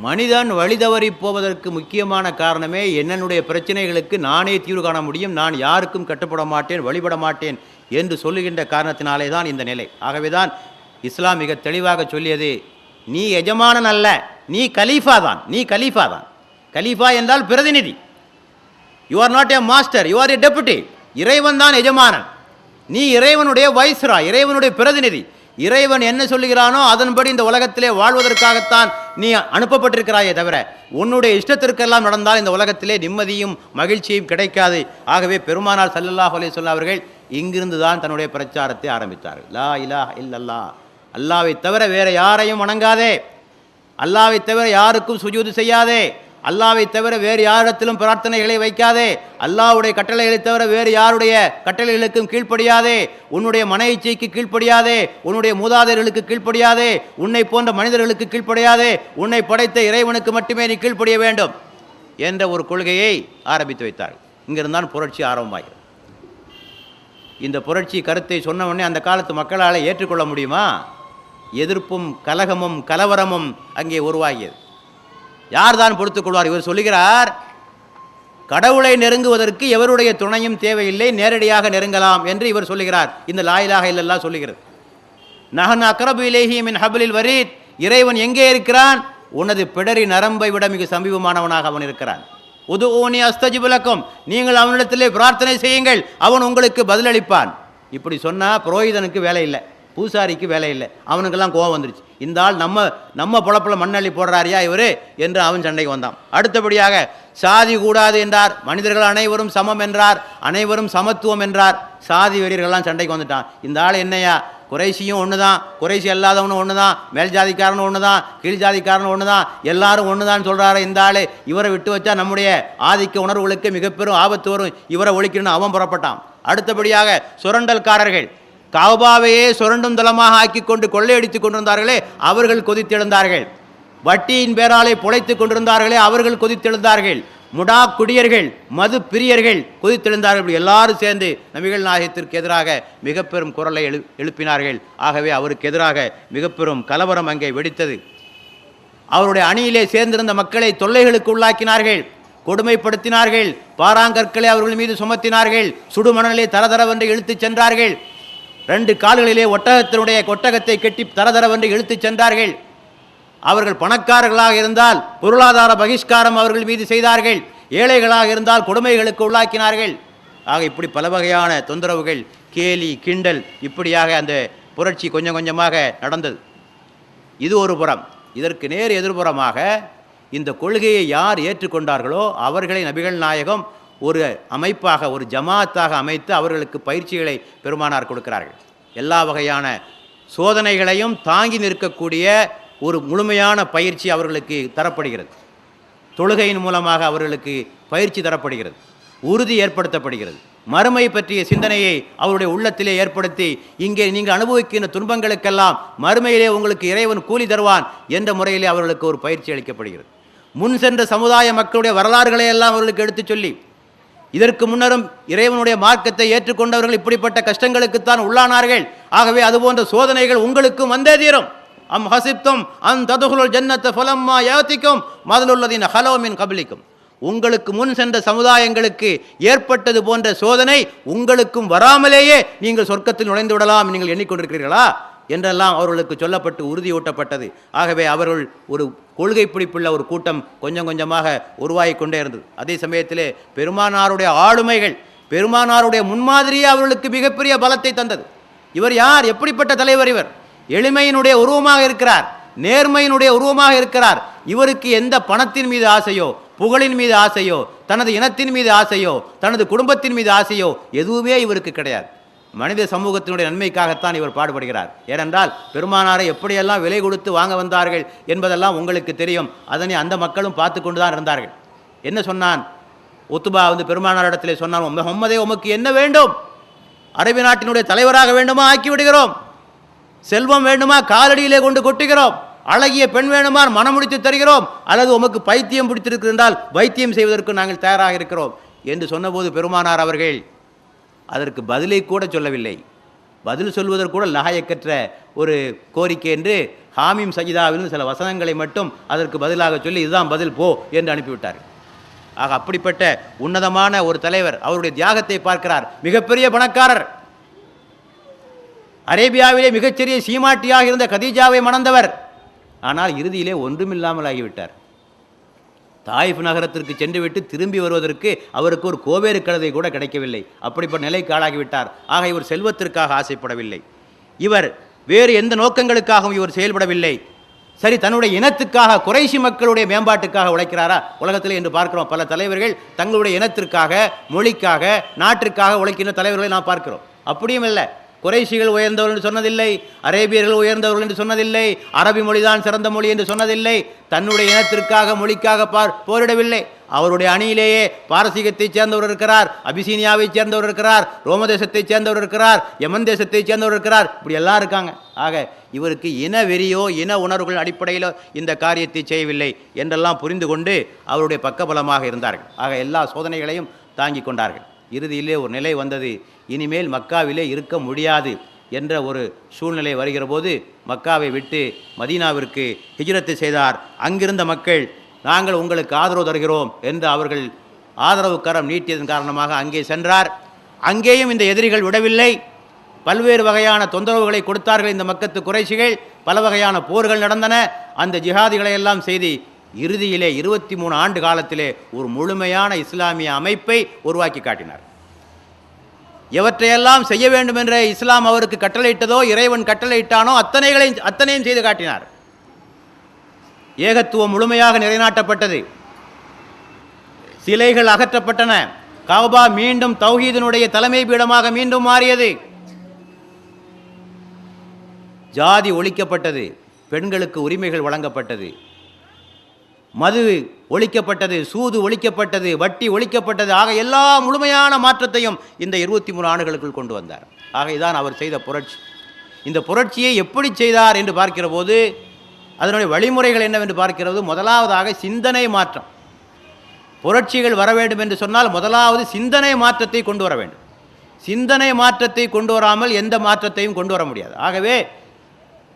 மனிதன் வழிதவறி போவதற்கு முக்கியமான காரணமே என்னுடைய பிரச்சனைகளுக்கு நானே தீர்வு காண முடியும், நான் யாருக்கும் கட்டுப்பட மாட்டேன், வழிபட மாட்டேன் என்று சொல்லுகின்ற காரணத்தினாலே தான் இந்த நிலை. ஆகவேதான் இஸ்லாம் மிக தெளிவாக சொல்லியது, நீ எஜமானன் அல்ல, நீ கலீஃபா தான். நீ கலீஃபா தான். கலீஃபா என்றால் பிரதிநிதி. You are not a master, you R A deputy. இறைவன் தான் எஜமானன், நீ இறைவனுடைய வைஸ்ரா, இறைவனுடைய பிரதிநிதி. இறைவன் என்ன சொல்லுகிறானோ அதன்படி இந்த உலகத்திலே வாழ்வதற்காகத்தான் நீ அனுப்பப்பட்டிருக்கிறாயே தவிர உன்னுடைய இஷ்டத்திற்கெல்லாம் நடந்தால் இந்த உலகத்திலே நிம்மதியும் மகிழ்ச்சியும் கிடைக்காது. ஆகவே பெருமானார் ஸல்லல்லாஹு அலைஹி வஸல்லம் அவர்கள் இங்கிருந்து தான் தன்னுடைய பிரச்சாரத்தை ஆரம்பித்தார்கள். லா இலாஹ இல்லல்லாஹ், அல்லாஹ்வை தவிர வேறு யாரையும் வணங்காதே, அல்லாஹ்வை தவிர யாருக்கும் சுஜூது செய்யாதே, அல்லாஹ்வை தவிர வேறு யாரிடத்திலும் பிரார்த்தனைகளை வைக்காதே, அல்லாஹ்வுடைய கட்டளைகளை தவிர வேறு யாருடைய கட்டளைகளுக்கும் கீழ்ப்படியாதே, உன்னுடைய மன இச்சைக்கு கீழ்ப்படியாதே, உன்னுடைய மூதாதையர்களுக்கு கீழ்ப்படியாதே, உன்னை போன்ற மனிதர்களுக்கு கீழ்ப்படியாதே, உன்னை படைத்த இறைவனுக்கு மட்டுமே நீ கீழ்ப்படிய வேண்டும் என்ற ஒரு கொள்கையை ஆரம்பித்து வைத்தார்கள். இங்கிருந்தான் புரட்சி ஆரம்பமாகிறது. இந்த புரட்சி கருத்தை சொன்ன உடனே அந்த காலத்து மக்களால் ஏற்றுக்கொள்ள முடியுமா? எதிர்ப்பும் கலகமும் கலவரமும் அங்கே உருவாகியது. யார் தான் பொறுத்துக்கொள்வார்? இவர் சொல்லுகிறார், கடவுளை நெருங்குவதற்கு எவருடைய துணையும் தேவையில்லை, நேரடியாக நெருங்கலாம் என்று இவர் சொல்லுகிறார். இந்த லா இலாஹ இல்லல்லாஹ் சொல்லுகிறது. நஹ்னு அக்ரபு இலைஹி மின் ஹப்லில் வரீத், இறைவன் எங்கே இருக்கிறான்? உனது பிடரி நரம்பை விட மிக சமீபமானவனாக அவன் இருக்கிறான். உதுஊனி அஸ்தஜிபு லக்கும், நீங்கள் அவனிடத்திலே பிரார்த்தனை செய்யுங்கள், அவன் உங்களுக்கு பதிலளிப்பான். இப்படி சொன்னால் புரோகிதனுக்கு வேலை இல்லை, பூசாரிக்கு வேலை இல்லை, அவனுக்கெல்லாம் கோபம் வந்துருச்சு. இந்த ஆள் நம்ம பொழப்பில் மண்ணள்ளி போடுறாரியா இவர் என்று அவன் சண்டைக்கு வந்தான். அடுத்தபடியாக சாதி கூடாது என்றார், மனிதர்கள் அனைவரும் சமம் என்றார், அனைவரும் சமத்துவம் என்றார். சாதி வெறியர்கள்லாம் சண்டைக்கு வந்துட்டான். இந்த ஆள் என்னையா, குறைசியும் ஒன்று தான், குறைசி அல்லாதவனும் ஒன்று தான், மேல் ஜாதிக்காரனும் ஒன்று தான், கீழ் ஜாதிக்காரனும் ஒன்று தான், எல்லாரும் ஒன்று தான் சொல்கிறாரு இந்த ஆள், இவரை விட்டு வச்சா நம்முடைய ஆதிக்க உணர்வுகளுக்கு மிகப்பெரும் ஆபத்து வரும், இவரை ஒழிக்கணும்னு அவன் புறப்பட்டான். அடுத்தபடியாக சுரண்டல்காரர்கள், காபாவையே சுரண்டும் தலமாக ஆக்கி கொண்டு கொள்ளையடித்து கொண்டிருந்தார்களே அவர்கள் கொதித்தெழுந்தார்கள். வட்டியின் பேராலே புழைத்து கொண்டிருந்தார்களே அவர்கள் கொதித்தெழுந்தார்கள். முடா குடியர்கள், மது பிரியர்கள் கொதித்தெழுந்தார்கள். இப்படி எல்லாரும் சேர்ந்து நபிகள் நாயகத்திற்கு எதிராக மிக பெரும் குரலை எழுப்பினார்கள். ஆகவே அவருக்கு எதிராக மிக பெரும் கலவரம் அங்கே வெடித்தது. அவருடைய அணியிலே சேர்ந்திருந்த மக்களை தொல்லைகளுக்கு உள்ளாக்கினார்கள், கொடுமைப்படுத்தினார்கள், பாராங்கற்களை அவர்கள் மீது சுமத்தினார்கள், சுடுமணலை தரதரவென்று இழுத்துச் சென்றார்கள், 2 கால்களிலே ஒட்டகத்தை கட்டி தரதரவென்று இழுத்துச் சென்றார்கள். அவர்கள் பணக்காரர்களாக இருந்தால் பொருளாதார பகிஷ்காரம் அவர்கள் மீது செய்தார்கள், ஏழைகளாக இருந்தால் கொடுமைகளுக்கு உள்ளாக்கினார்கள். ஆக இப்படி பல வகையான தொந்தரவுகள், கேலி கிண்டல், இப்படியாக அந்த புரட்சி கொஞ்சம் கொஞ்சமாக நடந்தது. இது ஒரு புறம். இதற்கு நேர் எதிர்புறமாக இந்த கொள்கையை யார் ஏற்றுக்கொண்டார்களோ அவர்களை நபிகள் நாயகம் ஒரு அமைப்பாக, ஒரு ஜமாத்தாக அமைத்து அவர்களுக்கு பயிற்சிகளை பெருமானார் கொடுக்கிறார்கள். எல்லா வகையான சோதனைகளையும் தாங்கி நிற்கக்கூடிய ஒரு முழுமையான பயிற்சி அவர்களுக்கு தரப்படுகிறது. தொழுகையின் மூலமாக அவர்களுக்கு பயிற்சி தரப்படுகிறது, உறுதி ஏற்படுத்தப்படுகிறது. மறுமை பற்றிய சிந்தனையை அவருடைய உள்ளத்திலே ஏற்படுத்தி, இங்கே நீங்கள் அனுபவிக்கின்ற துன்பங்களுக்கெல்லாம் மறுமையிலே உங்களுக்கு இறைவன் கூலி தருவான் என்ற முறையிலே அவர்களுக்கு ஒரு பயிற்சி அளிக்கப்படுகிறது. முன் சென்ற சமுதாய மக்களுடைய வரலாறுகளை எல்லாம் அவர்களுக்கு எடுத்துச் சொல்லி, இதற்கு முன்னரும் இறைவனுடைய மார்க்கத்தை ஏற்றுக்கொண்டவர்கள் இப்படிப்பட்ட கஷ்டங்களுக்குத்தான் உள்ளானார்கள், ஆகவே அதுபோன்ற சோதனைகள் உங்களுக்கும் வந்தே தீரும். அம் ஹசிப்தும் அன் ததுகுலுல் ஜன்னத ஃபலம்மா யாத்திக்கும் மதலுல்லதீன ஹலோ மின் கப்லிக்கும், உங்களுக்கு முன் சென்ற சமுதாயங்களுக்கு ஏற்பட்டது போன்ற சோதனை உங்களுக்கும் வராமலேயே நீங்கள் சொர்க்கத்தில் நுழைந்து விடலாம் நீங்கள் எண்ணிக்கொண்டிருக்கிறீர்களா என்றெல்லாம் அவர்களுக்கு சொல்லப்பட்டு உறுதியூட்டப்பட்டது. ஆகவே அவர்கள் ஒரு கொள்கை பிடிப்புள்ள ஒரு கூட்டம் கொஞ்சம் கொஞ்சமாக உருவாகி கொண்டே இருந்தது. அதே சமயத்திலே பெருமானாருடைய ஆளுமைகள், பெருமானாருடைய முன்மாதிரியே அவர்களுக்கு மிகப்பெரிய பலத்தை தந்தது. இவர் யார்? எப்படிப்பட்ட தலைவர்? இவர் எளிமையினுடைய உருவமாக இருக்கிறார், நேர்மையினுடைய உருவமாக இருக்கிறார். இவருக்கு எந்த பணத்தின் மீது ஆசையோ, புகழின் மீது ஆசையோ, தனது இனத்தின் மீது ஆசையோ, தனது குடும்பத்தின் மீது ஆசையோ எதுவுமே இவருக்கு கிடையாது. மனித சமூகத்தினுடைய நன்மைக்காகத்தான் இவர் பாடுபடுகிறார். ஏனென்றால் பெருமானாரை எப்படியெல்லாம் விலை கொடுத்து வாங்க வந்தார்கள் என்பதெல்லாம் உங்களுக்கு தெரியும். அதனை அந்த மக்களும் பார்த்து கொண்டு தான் இருந்தார்கள். என்ன சொன்னான் உத்துபா? பெருமானாரிடத்திலே சொன்னான், முஹம்மதே உமக்கு என்ன வேண்டும்? அரபி நாட்டினுடைய தலைவராக வேண்டுமா ஆக்கி விடுகிறோம், செல்வம் வேண்டுமா காலடியிலே கொண்டு கொட்டுகிறோம், அழகிய பெண் வேணுமான் மனம் முடித்து தருகிறோம், அல்லது உமக்கு பைத்தியம் பிடித்திருக்கிறால் வைத்தியம் செய்வதற்கு நாங்கள் தயாராக இருக்கிறோம் என்று சொன்னபோது பெருமானார் அவர்கள் அதற்கு பதிலை கூட சொல்லவில்லை. பதில் சொல்வதற்கு கூட லாயக்கற்ற ஒரு கோரிக்கை என்று ஹாமீம் சஜிதாவிலும் சில வசனங்களை மட்டும் அதற்கு பதிலாக சொல்லி இதுதான் பதில் போ என்று அனுப்பிவிட்டார். ஆக அப்படிப்பட்ட உன்னதமான ஒரு தலைவர், அவருடைய தியாகத்தை பார்க்கிறார். மிகப்பெரிய பணக்காரர், அரேபியாவிலே மிகச்சிறிய சீமாட்டியாக இருந்த கதீஜாவை மணந்தவர். ஆனால் இறுதியிலே ஒன்றுமில்லாமல் ஆகிவிட்டார். தாயிஃப் நகரத்திற்கு சென்றுவிட்டு திரும்பி வருவதற்கு அவருக்கு ஒரு கோவேறு கழுதை கூட கிடைக்கவில்லை. அப்படிப்பட்ட நிலைக்கு ஆளாகிவிட்டார். ஆக இவர் செல்வத்திற்காக ஆசைப்படவில்லை, இவர் வேறு எந்த நோக்கங்களுக்காகவும் இவர் செயல்படவில்லை. சரி, தன்னுடைய இனத்துக்காக, குறைஷி மக்களுடைய மேம்பாட்டுக்காக உழைக்கிறாரா? உலகத்தில் என்று பார்க்கிறோம் பல தலைவர்கள் தங்களுடைய இனத்திற்காக, மொழிக்காக, நாட்டிற்காக உழைக்கின்ற தலைவர்களை நாம் பார்க்கிறோம். அப்படியும் இல்லை. குறைஷிகள் உயர்ந்தவர்கள் என்று சொன்னதில்லை, அரேபியர்கள் உயர்ந்தவர்கள் என்று சொன்னதில்லை, அரபி மொழிதான் சிறந்த மொழி என்று சொன்னதில்லை. தன்னுடைய இனத்திற்காக, மொழிக்காக போரிடவில்லை. அவருடைய அணியிலேயே பாரசீகத்தைச் சேர்ந்தவர் இருக்கிறார், அபிசீனியாவைச் சேர்ந்தவர் இருக்கிறார், ரோம தேசத்தைச் சேர்ந்தவர் இருக்கிறார், யமன் தேசத்தைச் சேர்ந்தவர் இருக்கிறார், இப்படி எல்லாம் இருக்காங்க. ஆக இவருக்கு இன வெறியோ இன உணர்வுகள் அடிப்படையிலோ இந்த காரியத்தை செய்யவில்லை என்றெல்லாம் புரிந்து கொண்டு அவருடைய பக்கபலமாக இருந்தார்கள். ஆக எல்லா சோதனைகளையும் தாங்கி கொண்டார்கள். இறுதியிலே ஒரு நிலை வந்தது, இனிமேல் மக்காவிலே இருக்க முடியாது என்ற ஒரு சூழ்நிலை வருகிற போது மக்காவை விட்டு மதீனாவிற்கு ஹிஜ்ரத்து செய்தார். அங்கிருந்த மக்கள் நாங்கள் உங்களுக்கு ஆதரவு தருகிறோம் என்று அவர்கள் ஆதரவு கரம் நீட்டியதன் காரணமாக அங்கே சென்றார். அங்கேயும் இந்த எதிரிகள் விடவில்லை, பல்வேறு வகையான தொந்தரவுகளை கொடுத்தார்கள். இந்த மக்கத்து குறைஷிகள் பல வகையான போர்கள் நடந்தன. அந்த ஜிஹாதிகளை எல்லாம் செய்து இறுதியிலே 23 ஆண்டு காலத்திலே ஒரு முழுமையான இஸ்லாமிய அமைப்பை உருவாக்கி காட்டினார். எவற்றையெல்லாம் செய்ய வேண்டும் என்ற இஸ்லாம் அவருக்கு கட்டளையிட்டதோ, இறைவன் கட்டளையிட்டானோ அத்தனையும் செய்து காட்டினார். ஏகத்துவம் முழுமையாக நிலைநாட்டப்பட்டது, சிலைகள் அகற்றப்பட்டன, கஅபா மீண்டும் தௌஹீதினுடைய தலைமை பீடமாக மீண்டும் மாறியது, ஜாதி ஒழிக்கப்பட்டது, பெண்களுக்கு உரிமைகள் வழங்கப்பட்டது, மது ஒழிக்கப்பட்டது, சூது ஒழிக்கப்பட்டது, வட்டி ஒழிக்கப்பட்டது. ஆக எல்லா முழுமையான மாற்றத்தையும் இந்த 23 ஆண்டுகளுக்குள் கொண்டு வந்தார். ஆக இதான் அவர் செய்த புரட்சி. இந்த புரட்சியை எப்படி செய்தார் என்று பார்க்கிற போது அதனுடைய வழிமுறைகள் என்னவென்று பார்க்கிறது. முதலாவதாக சிந்தனை மாற்றம். புரட்சிகள் வர வேண்டும் என்று சொன்னால் முதலாவது சிந்தனை மாற்றத்தை கொண்டு வர வேண்டும். சிந்தனை மாற்றத்தை கொண்டு வராமல் எந்த மாற்றத்தையும் கொண்டு வர முடியாது. ஆகவே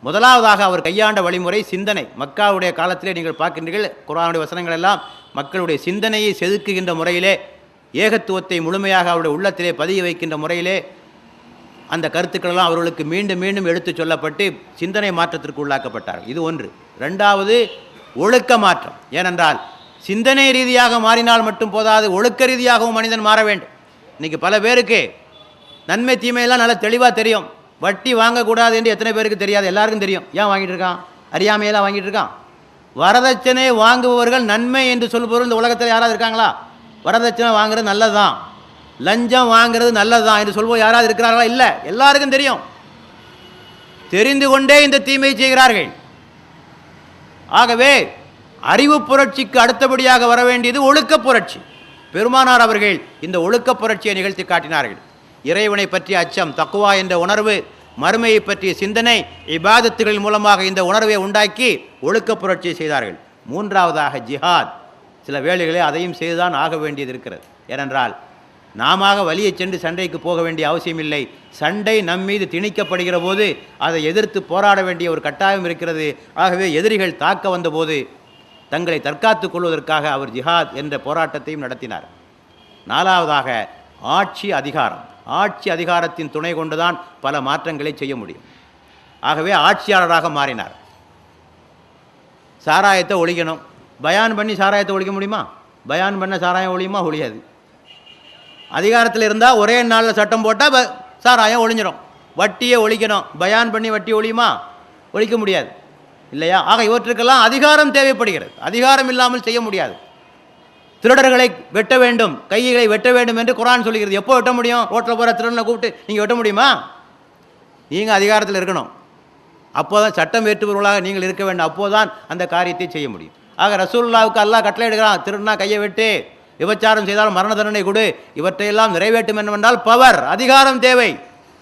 முதலாவதாக அவர் கையாண்ட வழிமுறை சிந்தனை. மக்காவுடைய காலத்திலே நீங்கள் பார்க்கின்றீர்கள், குர்ஆனுடைய வசனங்கள் எல்லாம் மக்களுடைய சிந்தனையை செதுக்குகின்ற முறையிலே, ஏகத்துவத்தை முழுமையாக அவருடைய உள்ளத்திலே பதிய வைக்கின்ற முறையிலே அந்த கருத்துக்களெல்லாம் அவர்களுக்கு மீண்டும் மீண்டும் எடுத்து சொல்லப்பட்டு சிந்தனை மாற்றத்திற்கு உள்ளாக்கப்பட்டார்கள். இது ஒன்று. ரெண்டாவது ஒழுக்க மாற்றம். ஏனென்றால் சிந்தனை ரீதியாக மாறினால் மட்டும் போதாது, ஒழுக்க ரீதியாகவும் மனிதன் மாற வேண்டும். இன்றைக்கி பல பேருக்கு நன்மை தீமையெல்லாம் நல்லா தெளிவாக தெரியும். வட்டி வாங்கக்கூடாது என்று எத்தனை பேருக்கு தெரியாது? எல்லாருக்கும் தெரியும். ஏன் வாங்கிட்டு இருக்கான்? அறியாமையெல்லாம் வாங்கிட்டு இருக்கான். வரதட்சணை வாங்குபவர்கள் நன்மை என்று சொல்பவர்கள் இந்த உலகத்தில் யாராவது இருக்காங்களா? வரதட்சணை வாங்குறது நல்லது தான், லஞ்சம் வாங்குறது நல்லது தான் என்று சொல்வோம் யாராவது இருக்கிறார்களா? இல்லை, எல்லாருக்கும் தெரியும். தெரிந்து கொண்டே இந்த தீமையை செய்கிறார்கள். ஆகவே அறிவு புரட்சிக்கு அடுத்தபடியாக வர வேண்டியது ஒழுக்க புரட்சி. பெருமானார் அவர்கள் இந்த ஒழுக்க புரட்சியை நிகழ்த்தி காட்டினார்கள். இறைவனை பற்றிய அச்சம், தக்குவா என்ற உணர்வு, மறுமையை பற்றிய சிந்தனை, இபாதத்துகளின் மூலமாக இந்த உணர்வை உண்டாக்கி ஒழுக்க புரட்சியை செய்தார்கள். மூன்றாவதாக ஜிஹாத். சில வேளைகளில் அதையும் செய்துதான் ஆக வேண்டியது இருக்கிறது. ஏனென்றால் நாம வலியை சென்று சண்டைக்கு போக வேண்டிய அவசியமில்லை. சண்டை நம் மீது திணிக்கப்படுகிற போது அதை எதிர்த்து போராட வேண்டிய ஒரு கட்டாயம் இருக்கிறது. ஆகவே எதிரிகள் தாக்க வந்தபோது தங்களை தற்காத்துக் கொள்வதற்காக அவர் ஜிஹாத் என்ற போராட்டத்தையும் நடத்தினார். நாலாவதாக ஆட்சி அதிகாரம். ஆட்சி அதிகாரத்தின் துணை கொண்டுதான் பல மாற்றங்களை செய்ய முடியும். ஆகவே ஆட்சியாளராக மாறினார். சாராயத்தை ஒழிக்கணும், பயான் பண்ணி சாராயத்தை ஒழிக்க முடியுமா? பயான் பண்ண சாராயம் ஒழியுமா? ஒழியாது. அதிகாரத்தில் இருந்தால் ஒரே நாளில் சட்டம் போட்டால் சாராயம் ஒழிஞ்சிடும். வட்டியை ஒழிக்கணும், பயான் பண்ணி வட்டி ஒழியுமா? ஒழிக்க முடியாது இல்லையா? ஆக இவற்றுக்கெல்லாம் அதிகாரம் தேவைப்படுகிறது. அதிகாரம் இல்லாமல் செய்ய முடியாது. திருடர்களை வெட்ட வேண்டும், கைகளை வெட்ட வேண்டும் என்று குர்ஆன் சொல்கிறது. எப்போ வெட்ட முடியும்? ரோட்டில் போகிற திருடனை கூப்பிட்டு நீங்கள் வெட்ட முடியுமா? நீங்கள் அதிகாரத்தில் இருக்கணும், அப்போதான் சட்டம் ஏற்றுபவர்களாக நீங்கள் இருக்க வேண்டும், அப்போதான் அந்த காரியத்தை செய்ய முடியும். ஆக ரசூலுல்லாஹ்வுக்கு அல்லாஹ் கட்டளை எடுக்கிறான், திருடனா கையை வெட்டு, விபச்சாரம் செய்தால் மரண தண்டனை கொடு, இவற்றையெல்லாம் நிறைவேற்றும் என்னவென்றால் பவர், அதிகாரம் தேவை.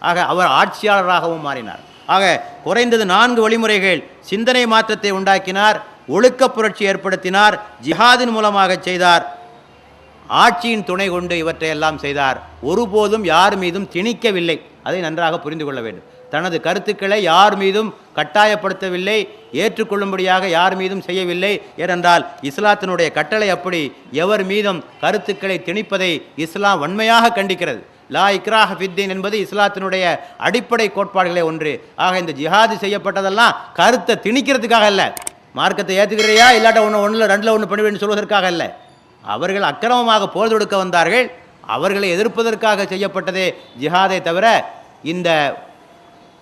ஆக அவர் ஆட்சியாளராகவும் மாறினார். ஆக குறைந்தது 4 வழிமுறைகள். சிந்தனை மாற்றத்தை உண்டாக்கினார், ஒழுக்க புரட்சி ஏற்படுத்தினார், ஜிஹாதின் மூலமாக செய்தார், ஆட்சியின் துணை கொண்டு இவற்றையெல்லாம் செய்தார். ஒருபோதும் யார் மீதும் திணிக்கவில்லை. அதை நன்றாக புரிந்து கொள்ள வேண்டும். தனது கருத்துக்களை யார் மீதும் கட்டாயப்படுத்தவில்லை, ஏற்றுக்கொள்ளும்படியாக யார் மீதும் செய்யவில்லை. ஏனென்றால் இஸ்லாத்தினுடைய கட்டளை அப்படி. எவர் மீதும் கருத்துக்களை திணிப்பதை இஸ்லாம் வன்மையாக கண்டிக்கிறது. லா இக்ராஹ ஃபித்தீன் என்பது இஸ்லாத்தினுடைய அடிப்படை கோட்பாடுகளே ஒன்று. ஆக இந்த ஜிஹாது செய்யப்பட்டதெல்லாம் கருத்தை திணிக்கிறதுக்காக அல்ல, மார்க்கத்தை ஏற்றுக்கிறையா இல்லாட்ட ஒன்றில் 2ல் 1 பண்ணுவேன்னு சொல்வதற்காக அல்ல. அவர்கள் அக்கிரமமாக போர் தொடுக்க வந்தார்கள், அவர்களை எதிர்ப்பதற்காக செய்யப்பட்டதே ஜிஹாதை தவிர இந்த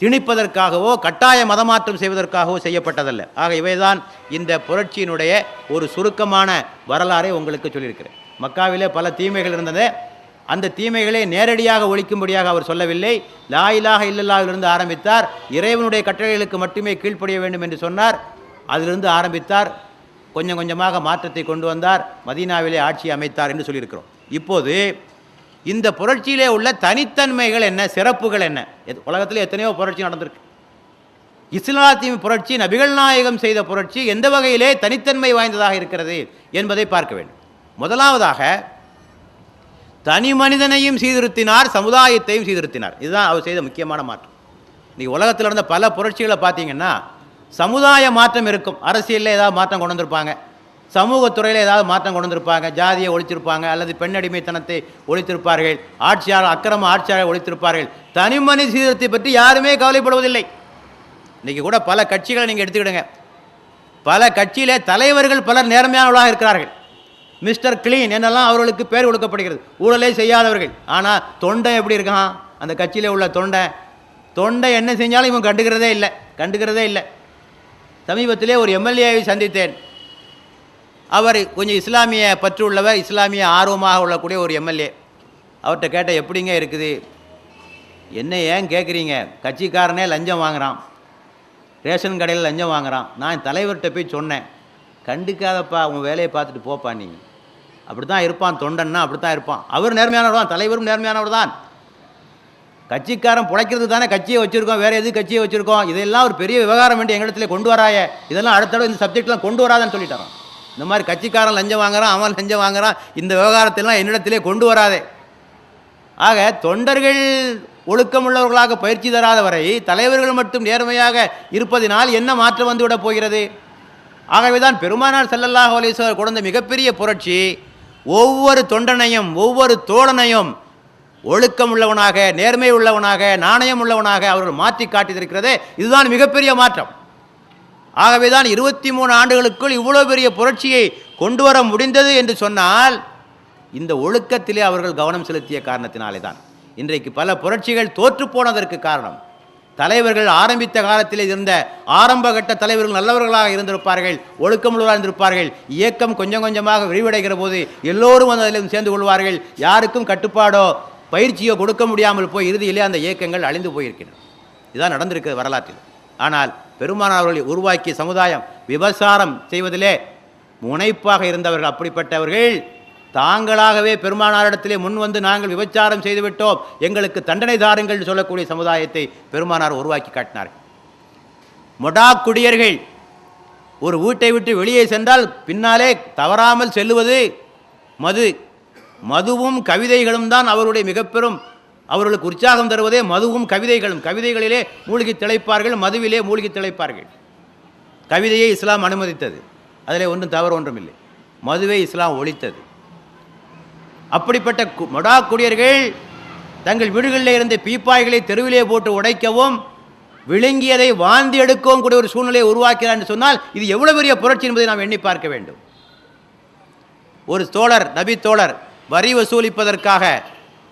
திணிப்பதற்காகவோ கட்டாய மதமாற்றம் செய்வதற்காகவோ செய்யப்பட்டதல்ல. ஆக இவைதான் இந்த புரட்சியினுடைய ஒரு சுருக்கமான வரலாறை உங்களுக்கு சொல்லியிருக்கிறேன். மக்காவிலே பல தீமைகள் இருந்தது. அந்த தீமைகளை நேரடியாக ஒழிக்கும்படியாக அவர் சொல்லவில்லை. லா இலாஹ இல்லல்லாஹிலிருந்து ஆரம்பித்தார். இறைவனுடைய கட்டளைகளுக்கு மட்டுமே கீழ்ப்படிய வேண்டும் என்று சொன்னார். அதிலிருந்து ஆரம்பித்தார். கொஞ்சம் கொஞ்சமாக மாற்றத்தை கொண்டு வந்தார். மதீனாவிலே ஆட்சி அமைத்தார் என்று சொல்லியிருக்கிறோம். இப்போது இந்த புரட்சியிலே உள்ள தனித்தன்மைகள் என்ன, சிறப்புகள் என்ன? உலகத்தில் எத்தனையோ புரட்சி நடந்திருக்கு. இஸ்லாத்தின் புரட்சி, நபிகள் நாயகம் செய்த புரட்சி எந்த வகையிலே தனித்தன்மை வாய்ந்ததாக இருக்கிறது என்பதை பார்க்க வேண்டும். முதலாவதாக தனி மனிதனையும் சீர்திருத்தினார், சமுதாயத்தையும் சீர்திருத்தினார். இதுதான் அவர் செய்த முக்கியமான மாற்றம். இன்றைக்கி உலகத்தில் நடந்த பல புரட்சிகளை பார்த்தீங்கன்னா சமுதாய மாற்றம் இருக்கும். அரசியலில் ஏதாவது மாற்றம் கொண்டு வந்திருப்பாங்க, சமூகத்துறையில் ஏதாவது மாற்றம் கொண்டு வந்திருப்பாங்க, ஜாதியை ஒழித்திருப்பாங்க, அல்லது பெண்ணடிமைத்தனத்தை ஒழித்திருப்பார்கள், அக்கிரம ஆட்சியாளரை ஒழித்திருப்பார்கள். தனி மனித சீர்திருத்தத்தை பற்றி யாருமே கவலைப்படுவதில்லை. இன்றைக்கி கூட பல கட்சிகளை நீங்கள் எடுத்துக்கிடுங்க. பல கட்சியிலே தலைவர்கள் பலர் நேர்மையானவர்களாக இருக்கிறார்கள். மிஸ்டர் கிளீன் என்னெல்லாம் அவர்களுக்கு பேர் கொடுக்கப்படுகிறது, ஊழலே செய்யாதவர்கள். ஆனால் தொண்டை எப்படி இருக்கான் அந்த கட்சியில் உள்ள தொண்டை என்ன செஞ்சாலும் இவன் கண்டுக்கிறதே இல்லை. சமீபத்திலே ஒரு எம்எல்ஏவை சந்தித்தேன். அவர் கொஞ்சம் இஸ்லாமிய பற்று உள்ளவர், இஸ்லாமிய ஆர்வமாக உள்ளக்கூடிய ஒரு எம்எல்ஏ. அவர்கிட்ட கேட்ட எப்படிங்க இருக்குது? என்ன ஏன் கேட்குறீங்க? கட்சிக்காரனே லஞ்சம் வாங்குகிறான், ரேஷன் கடையில் லஞ்சம் வாங்குகிறான். நான் தலைவர்கிட்ட போய் சொன்னேன், கண்டுக்காதப்பா, உன் வேலையை பார்த்துட்டு போப்பா, நீ அப்படி தான் இருப்பான், தொண்டன்னா அப்படி தான் இருப்பான். அவர் நேர்மையானவர் தான், தலைவரும் நேர்மையானவர் தான். கட்சிக்காரன் பிழைக்கிறது தானே கட்சியை வச்சுருக்கோம், வேறு எது கட்சியை வச்சுருக்கோம்? இதெல்லாம் ஒரு பெரிய விவகாரம் வேண்டிய எங்களிடத்துல கொண்டு வராய, இதெல்லாம் அடுத்த இந்த சப்ஜெக்ட்லாம் கொண்டு வராதான்னு சொல்லிட்டாரான். இந்த மாதிரி கட்சிக்காரன் லஞ்சம் வாங்குறான், அவன் லஞ்சம் வாங்குறான், இந்த விவகாரத்தெல்லாம் என்னிடத்திலே கொண்டு வராதே. ஆக தொண்டர்கள் ஒழுக்கமுள்ளவர்களாக பயிற்சி தராத வரை தலைவர்கள் மட்டும் நேர்மையாக இருப்பதினால் என்ன மாற்றம் வந்துவிடப் போகிறது? ஆகவே தான் பெருமானார் ஸல்லல்லாஹு அலைஹி வஸல்லம் கொண்ட மிகப்பெரிய புரட்சி ஒவ்வொரு தொண்டனையும் ஒவ்வொரு தோழனையும் ஒழுக்கம் உள்ளவனாக, நேர்மை உள்ளவனாக, நாணயம் உள்ளவனாக அவர்கள் மாற்றி காட்டியிருக்கிறது. இதுதான் மிகப்பெரிய மாற்றம். ஆகவே தான் 23 ஆண்டுகளுக்குள் இவ்வளோ பெரிய புரட்சியை கொண்டு வர முடிந்தது என்று சொன்னால் இந்த ஒழுக்கத்திலே அவர்கள் கவனம் செலுத்திய காரணத்தினாலே தான். இன்றைக்கு பல புரட்சிகள் தோற்று போனதற்கு காரணம், தலைவர்கள் ஆரம்பித்த காலத்தில் இருந்த ஆரம்பகட்ட தலைவர்கள் நல்லவர்களாக இருந்திருப்பார்கள், ஒழுக்கமுள்ளவர்களாக இருந்திருப்பார்கள். இயக்கம் கொஞ்சம் கொஞ்சமாக விரிவடைகிற போது எல்லோரும் அதிலும் சேர்ந்து கொள்வார்கள். யாருக்கும் கட்டுப்பாடோ பயிற்சியோ கொடுக்க முடியாமல் போய் இறுதியிலே அந்த இயக்கங்கள் அழிந்து போயிருக்கின்றன. இதுதான் நடந்திருக்கிறது வரலாற்றில். ஆனால் பெருமானார் அவர்களை உருவாக்கிய சமுதாயம் விபசாரம் செய்வதிலே முனைப்பாக இருந்தவர்கள். அப்படிப்பட்டவர்கள் தாங்களாகவே பெருமானாரிடத்திலே முன் வந்து நாங்கள் விபச்சாரம் செய்துவிட்டோம், எங்களுக்கு தண்டனை தாருங்கள் சொல்லக்கூடிய சமுதாயத்தை பெருமானார் உருவாக்கி காட்டினார்கள். மொடா குடியர்கள் ஒரு வீட்டை விட்டு வெளியே சென்றால் பின்னாலே தவறாமல் செல்லுவது மதுவும் கவிதைகளும் தான் அவருடைய மிகப்பெரும் அவர்களுக்கு உற்சாகம் தருவதே மதுவும் கவிதைகளும். கவிதைகளிலே மூழ்கி திளைப்பார்கள், மதுவிலே மூழ்கி திளைப்பார்கள். கவிதையை இஸ்லாம் அனுமதித்தது, அதில் ஒன்றும் தவறு ஒன்றும் இல்லை. மதுவை இஸ்லாம் ஒழித்தது. அப்படிப்பட்ட மொடா குடியர்கள் தங்கள் வீடுகளில் இருந்த பீப்பாய்களை தெருவிலே போட்டு உடைக்கவும் விழுங்கியதை வாந்தி எடுக்கவும் கூட ஒரு சூழ்நிலையை உருவாக்கிறார் என்று சொன்னால் இது எவ்வளவு பெரிய புரட்சி என்பதை நாம் எண்ணி பார்க்க வேண்டும். ஒரு தோழர், நபி தோழர் வரி வசூலிப்பதற்காக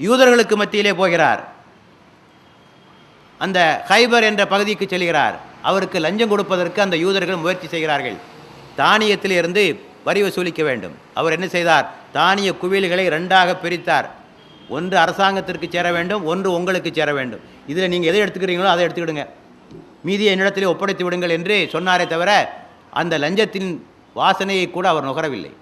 யூதர்களுக்கு மத்தியிலே போகிறார். அந்த ஹைபர் என்ற பகுதிக்கு செல்கிறார். அவருக்கு லஞ்சம் கொடுப்பதற்கு அந்த யூதர்கள் முயற்சி செய்கிறார்கள். தானியத்தில் இருந்து வரி வசூலிக்க வேண்டும். அவர் என்ன செய்தார்? தானிய குவியல்களை 2ஆக பிரித்தார். ஒன்று அரசாங்கத்திற்கு சேர வேண்டும், ஒன்று உங்களுக்கு சேர வேண்டும். இதில் நீங்கள் எதை எடுத்துக்கிறீங்களோ அதை எடுத்துக்கிடுங்க, மீதியை என்னிடத்திலே ஒப்படைத்து விடுங்கள் என்று சொன்னாரே தவிர அந்த லஞ்சத்தின் வாசனையை கூட அவர் நுகரவில்லை.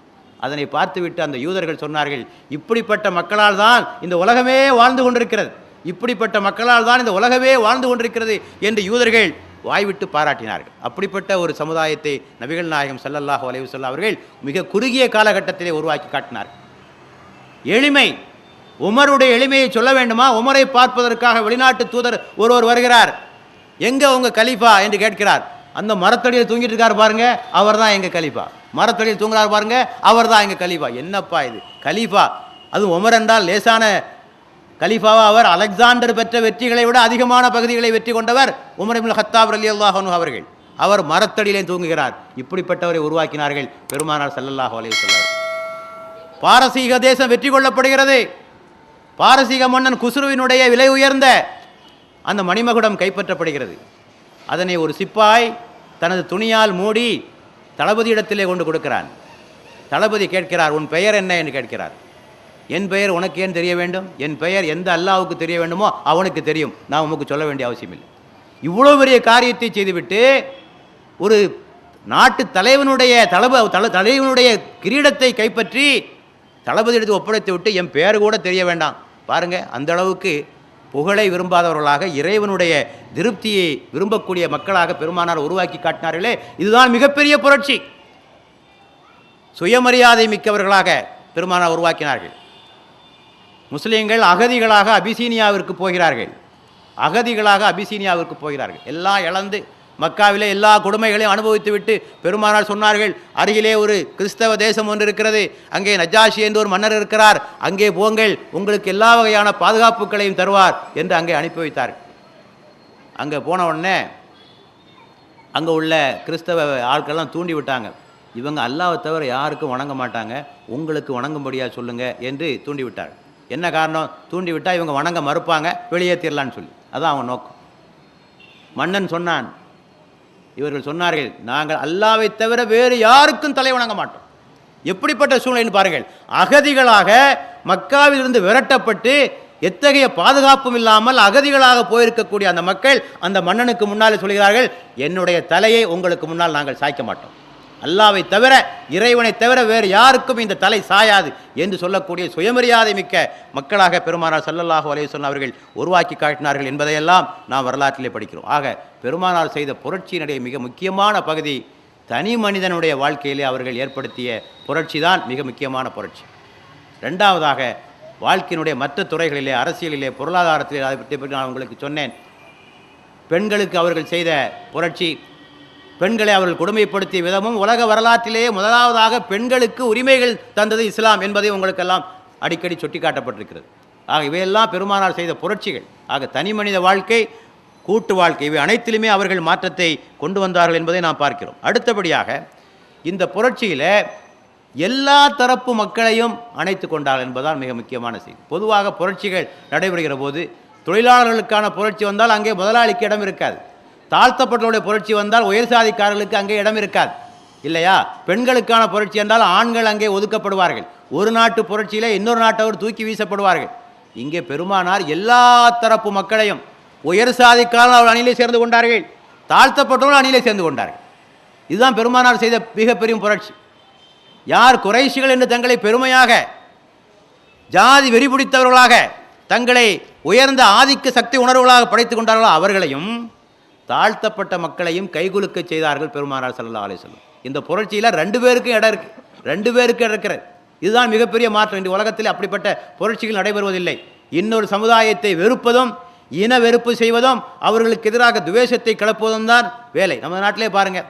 அதனை பார்த்துவிட்டு அந்த யூதர்கள் சொன்னார்கள், இப்படிப்பட்ட மக்களால் தான் இந்த உலகமே வாழ்ந்து கொண்டிருக்கிறது. இப்படிப்பட்ட மக்களால் தான் இந்த உலகமே வாழ்ந்து கொண்டிருக்கிறது என்று யூதர்கள் வாய்விட்டு பாராட்டினார்கள். அப்படிப்பட்ட ஒரு சமுதாயத்தை நபிகள் நாயகம் ஸல்லல்லாஹு அலைஹி வஸல்லம் அவர்கள் மிக குறுகிய காலகட்டத்திலே உருவாக்கி காட்டினார். எளிமை, உமருடைய எளிமையை சொல்ல வேண்டுமா? உமரை பார்ப்பதற்காக வெளிநாட்டு தூதர் ஒருவர் வருகிறார். எங்க உங்க கலீஃபா என்று கேட்கிறார். அந்த மரத்தடியில் தூங்கிட்டு இருக்கார் பாருங்க, அவர் தான் எங்க கலீஃபா. மரத்தடியில் தூங்குறார் பாருங்க, அவர் தான் எங்க கலீஃபா. என்னப்பா இது கலீஃபா? அது உமர் என்றால் லேசான கலீஃபாவா? அவர் அலெக்சாண்டர் பெற்ற வெற்றிகளை விட அதிகமான பகுதிகளை வெற்றி கொண்டவர் உமர் இப்னு கத்தாப் ரலியல்லாஹு அன்ஹு அவர்கள். அவர் மரத்தடியிலே தூங்குகிறார். இப்படிப்பட்டவரை உருவாக்கினார்கள் பெருமானார் ஸல்லல்லாஹு அலைஹி வஸல்லம். பாரசீக தேசம் வெற்றி கொள்ளப்படுகிறது. பாரசீக மன்னன் குஸ்ருவினுடைய விலை உயர்ந்த அந்த மணிமகுடம் கைப்பற்றப்படுகிறது. அதனை ஒரு சிப்பாய் தனது துணியால் மூடி தளபதியிடத்திலே கொண்டு கொடுக்கிறான். தளபதி கேட்கிறார், உன் பெயர் என்ன என்று கேட்கிறார். என் பெயர் உனக்கு ஏன் தெரிய வேண்டும்? என் பெயர் எந்த அல்லாஹ்வுக்கு தெரிய வேண்டுமோ அவனுக்கு தெரியும், நான் உமக்கு சொல்ல வேண்டிய அவசியம் இல்லை. இவ்வளோ பெரிய காரியத்தை செய்துவிட்டு ஒரு நாட்டு தலைவனுடைய தலைவனுடைய கிரீடத்தை கைப்பற்றி தளபதியிடத்தில் ஒப்படைத்து விட்டு என் பெயர் கூட தெரிய வேண்டாம். பாருங்க, அந்த அளவுக்கு புகழை விரும்பாதவர்களாக இறைவனுடைய திருப்தியை விரும்பக்கூடிய மக்களாக பெருமானார் உருவாக்கி காட்டினார்களே, இதுதான் மிகப்பெரிய புரட்சி. சுயமரியாதை மிக்கவர்களாக பெருமானார் உருவாக்கினார்கள். முஸ்லீம்கள் அகதிகளாக அபிசீனியாவிற்கு போகிறார்கள். எல்லாம் இழந்து மக்காவிலே எல்லா கொடுமைகளையும் அனுபவித்து விட்டு பெருமானார் சொன்னார்கள், அருகிலே ஒரு கிறிஸ்தவ தேசம் ஒன்று இருக்கிறது, அங்கே நஜாஷி என்று ஒரு மன்னர் இருக்கிறார், அங்கே போங்கள், உங்களுக்கு எல்லா வகையான பாதுகாப்புகளையும் தருவார் என்று அங்கே அனுப்பி வைத்தார்கள். அங்கே போன உடனே அங்கே உள்ள கிறிஸ்தவ ஆட்கள்லாம் தூண்டி விட்டாங்க. இவங்க அல்லாஹ்வை தவிர யாருக்கும் வணங்க மாட்டாங்க, உங்களுக்கு வணங்கும்படியாக சொல்லுங்கள் என்று தூண்டி விட்டார். என்ன காரணம்? தூண்டி விட்டால் இவங்க வணங்க மறுப்பாங்க, வெளியேற்றிடலான்னு சொல்லி. அதான் அவங்க நோக்கம். மன்னன் சொன்னான், இவர்கள் சொன்னார்கள், நாங்கள் அல்லாஹ்வை தவிர வேறு யாருக்கும் தலை வணங்க மாட்டோம். எப்படிப்பட்ட சூழ்நிலைன்னு பாருங்கள். அகதிகளாக மக்காவிலிருந்து விரட்டப்பட்டு எத்தகைய பாதுகாப்பும் இல்லாமல் அகதிகளாக போயிருக்கக்கூடிய அந்த மக்கள் அந்த மன்னனுக்கு முன்னாலே சொல்கிறார்கள், என்னுடைய தலையை உங்களுக்கு முன்னால் நாங்கள் சாய்க்க மாட்டோம், அல்லாஹ்வை தவிர இறைவனை தவிர வேறு யாருக்கும் இந்த தலை சாயாது என்று சொல்லக்கூடிய சுயமரியாதை மிக்க மக்களாக பெருமானார் ஸல்லல்லாஹு அலைஹி வஸல்லம் அவர்கள் உருவாக்கி காட்டினார்கள் என்பதையெல்லாம் நாம் வரலாற்றிலே படிக்கிறோம். ஆக பெருமானார் செய்த புரட்சியினுடைய மிக முக்கியமான பகுதி தனி மனிதனுடைய வாழ்க்கையிலே அவர்கள் ஏற்படுத்திய புரட்சி தான் மிக முக்கியமான புரட்சி. ரெண்டாவதாக வாழ்க்கையினுடைய மற்ற துறைகளிலே, அரசியலிலே, பொருளாதாரத்திலே, அதை பற்றி நான் உங்களுக்கு சொன்னேன். பெண்களுக்கு அவர்கள் செய்த புரட்சி, பெண்களை அவர்கள் கொடுமைப்படுத்திய விதமும் உலக வரலாற்றிலேயே முதலாவதாக பெண்களுக்கு உரிமைகள் தந்தது இஸ்லாம் என்பதை உங்களுக்கெல்லாம் அடிக்கடி சுட்டி காட்டப்பட்டிருக்கிறது. ஆக இவையெல்லாம் பெருமானார் செய்த புரட்சிகள். ஆக தனி மனித வாழ்க்கை, கூட்டு வாழ்க்கை, இவை அனைத்திலுமே அவர்கள் மாற்றத்தை கொண்டு வந்தார்கள் என்பதை நாம் பார்க்கிறோம். அடுத்தபடியாக இந்த புரட்சியில் எல்லா தரப்பு மக்களையும் அணைத்து கொண்டார்கள் என்பதால் மிக முக்கியமான செய்தி. பொதுவாக புரட்சிகள் நடைபெறுகிற போது தொழிலாளர்களுக்கான புரட்சி வந்தால் அங்கே முதலாளிக்கு இடம் இருக்காது, தாழ்த்தப்பட்டவருடைய புரட்சி வந்தால் உயர் சாதிக்காரர்களுக்கு அங்கே இடம் இருக்காது, இல்லையா? பெண்களுக்கான புரட்சி என்றால் ஆண்கள் அங்கே ஒதுக்கப்படுவார்கள். ஒரு நாட்டு புரட்சியில் இன்னொரு நாட்டவர் தூக்கி வீசப்படுவார்கள். இங்கே பெருமானார் எல்லா தரப்பு மக்களையும், உயர் சாதிக்காரர்கள் அவர் அணியிலே சேர்ந்து கொண்டார்கள், தாழ்த்தப்பட்டவர்கள் அணியிலே சேர்ந்து கொண்டார்கள். இதுதான் பெருமானார் செய்த மிகப்பெரிய புரட்சி. யார் குறைஷிகள் என்று தங்களை பெருமையாக ஜாதி வெறி பிடித்தவர்களாக தங்களை உயர்ந்த ஆதிக்க சக்தி உணர்வுகளாக படைத்துக் கொண்டார்களோ அவர்களையும் தாழ்த்தப்பட்ட மக்களையும் கைகுலுக்க செய்தார்கள் பெருமானார் ஸல்லல்லாஹு அலைஹி வஸல்லம். இந்த புரட்சியில் ரெண்டு பேருக்கு இடம் இருக்கிறது. இதுதான் மிகப்பெரிய மாற்றம். இந்த உலகத்தில் அப்படிப்பட்ட புரட்சிகள் நடைபெறுவதில்லை. இன்னொரு சமுதாயத்தை வெறுப்பதும் இன வெறுப்பு செய்வதும் அவர்களுக்கு எதிராக துவேஷத்தை கிளப்புவதும் தான் வேலை. நம்ம நாட்டிலே பாருங்கள்,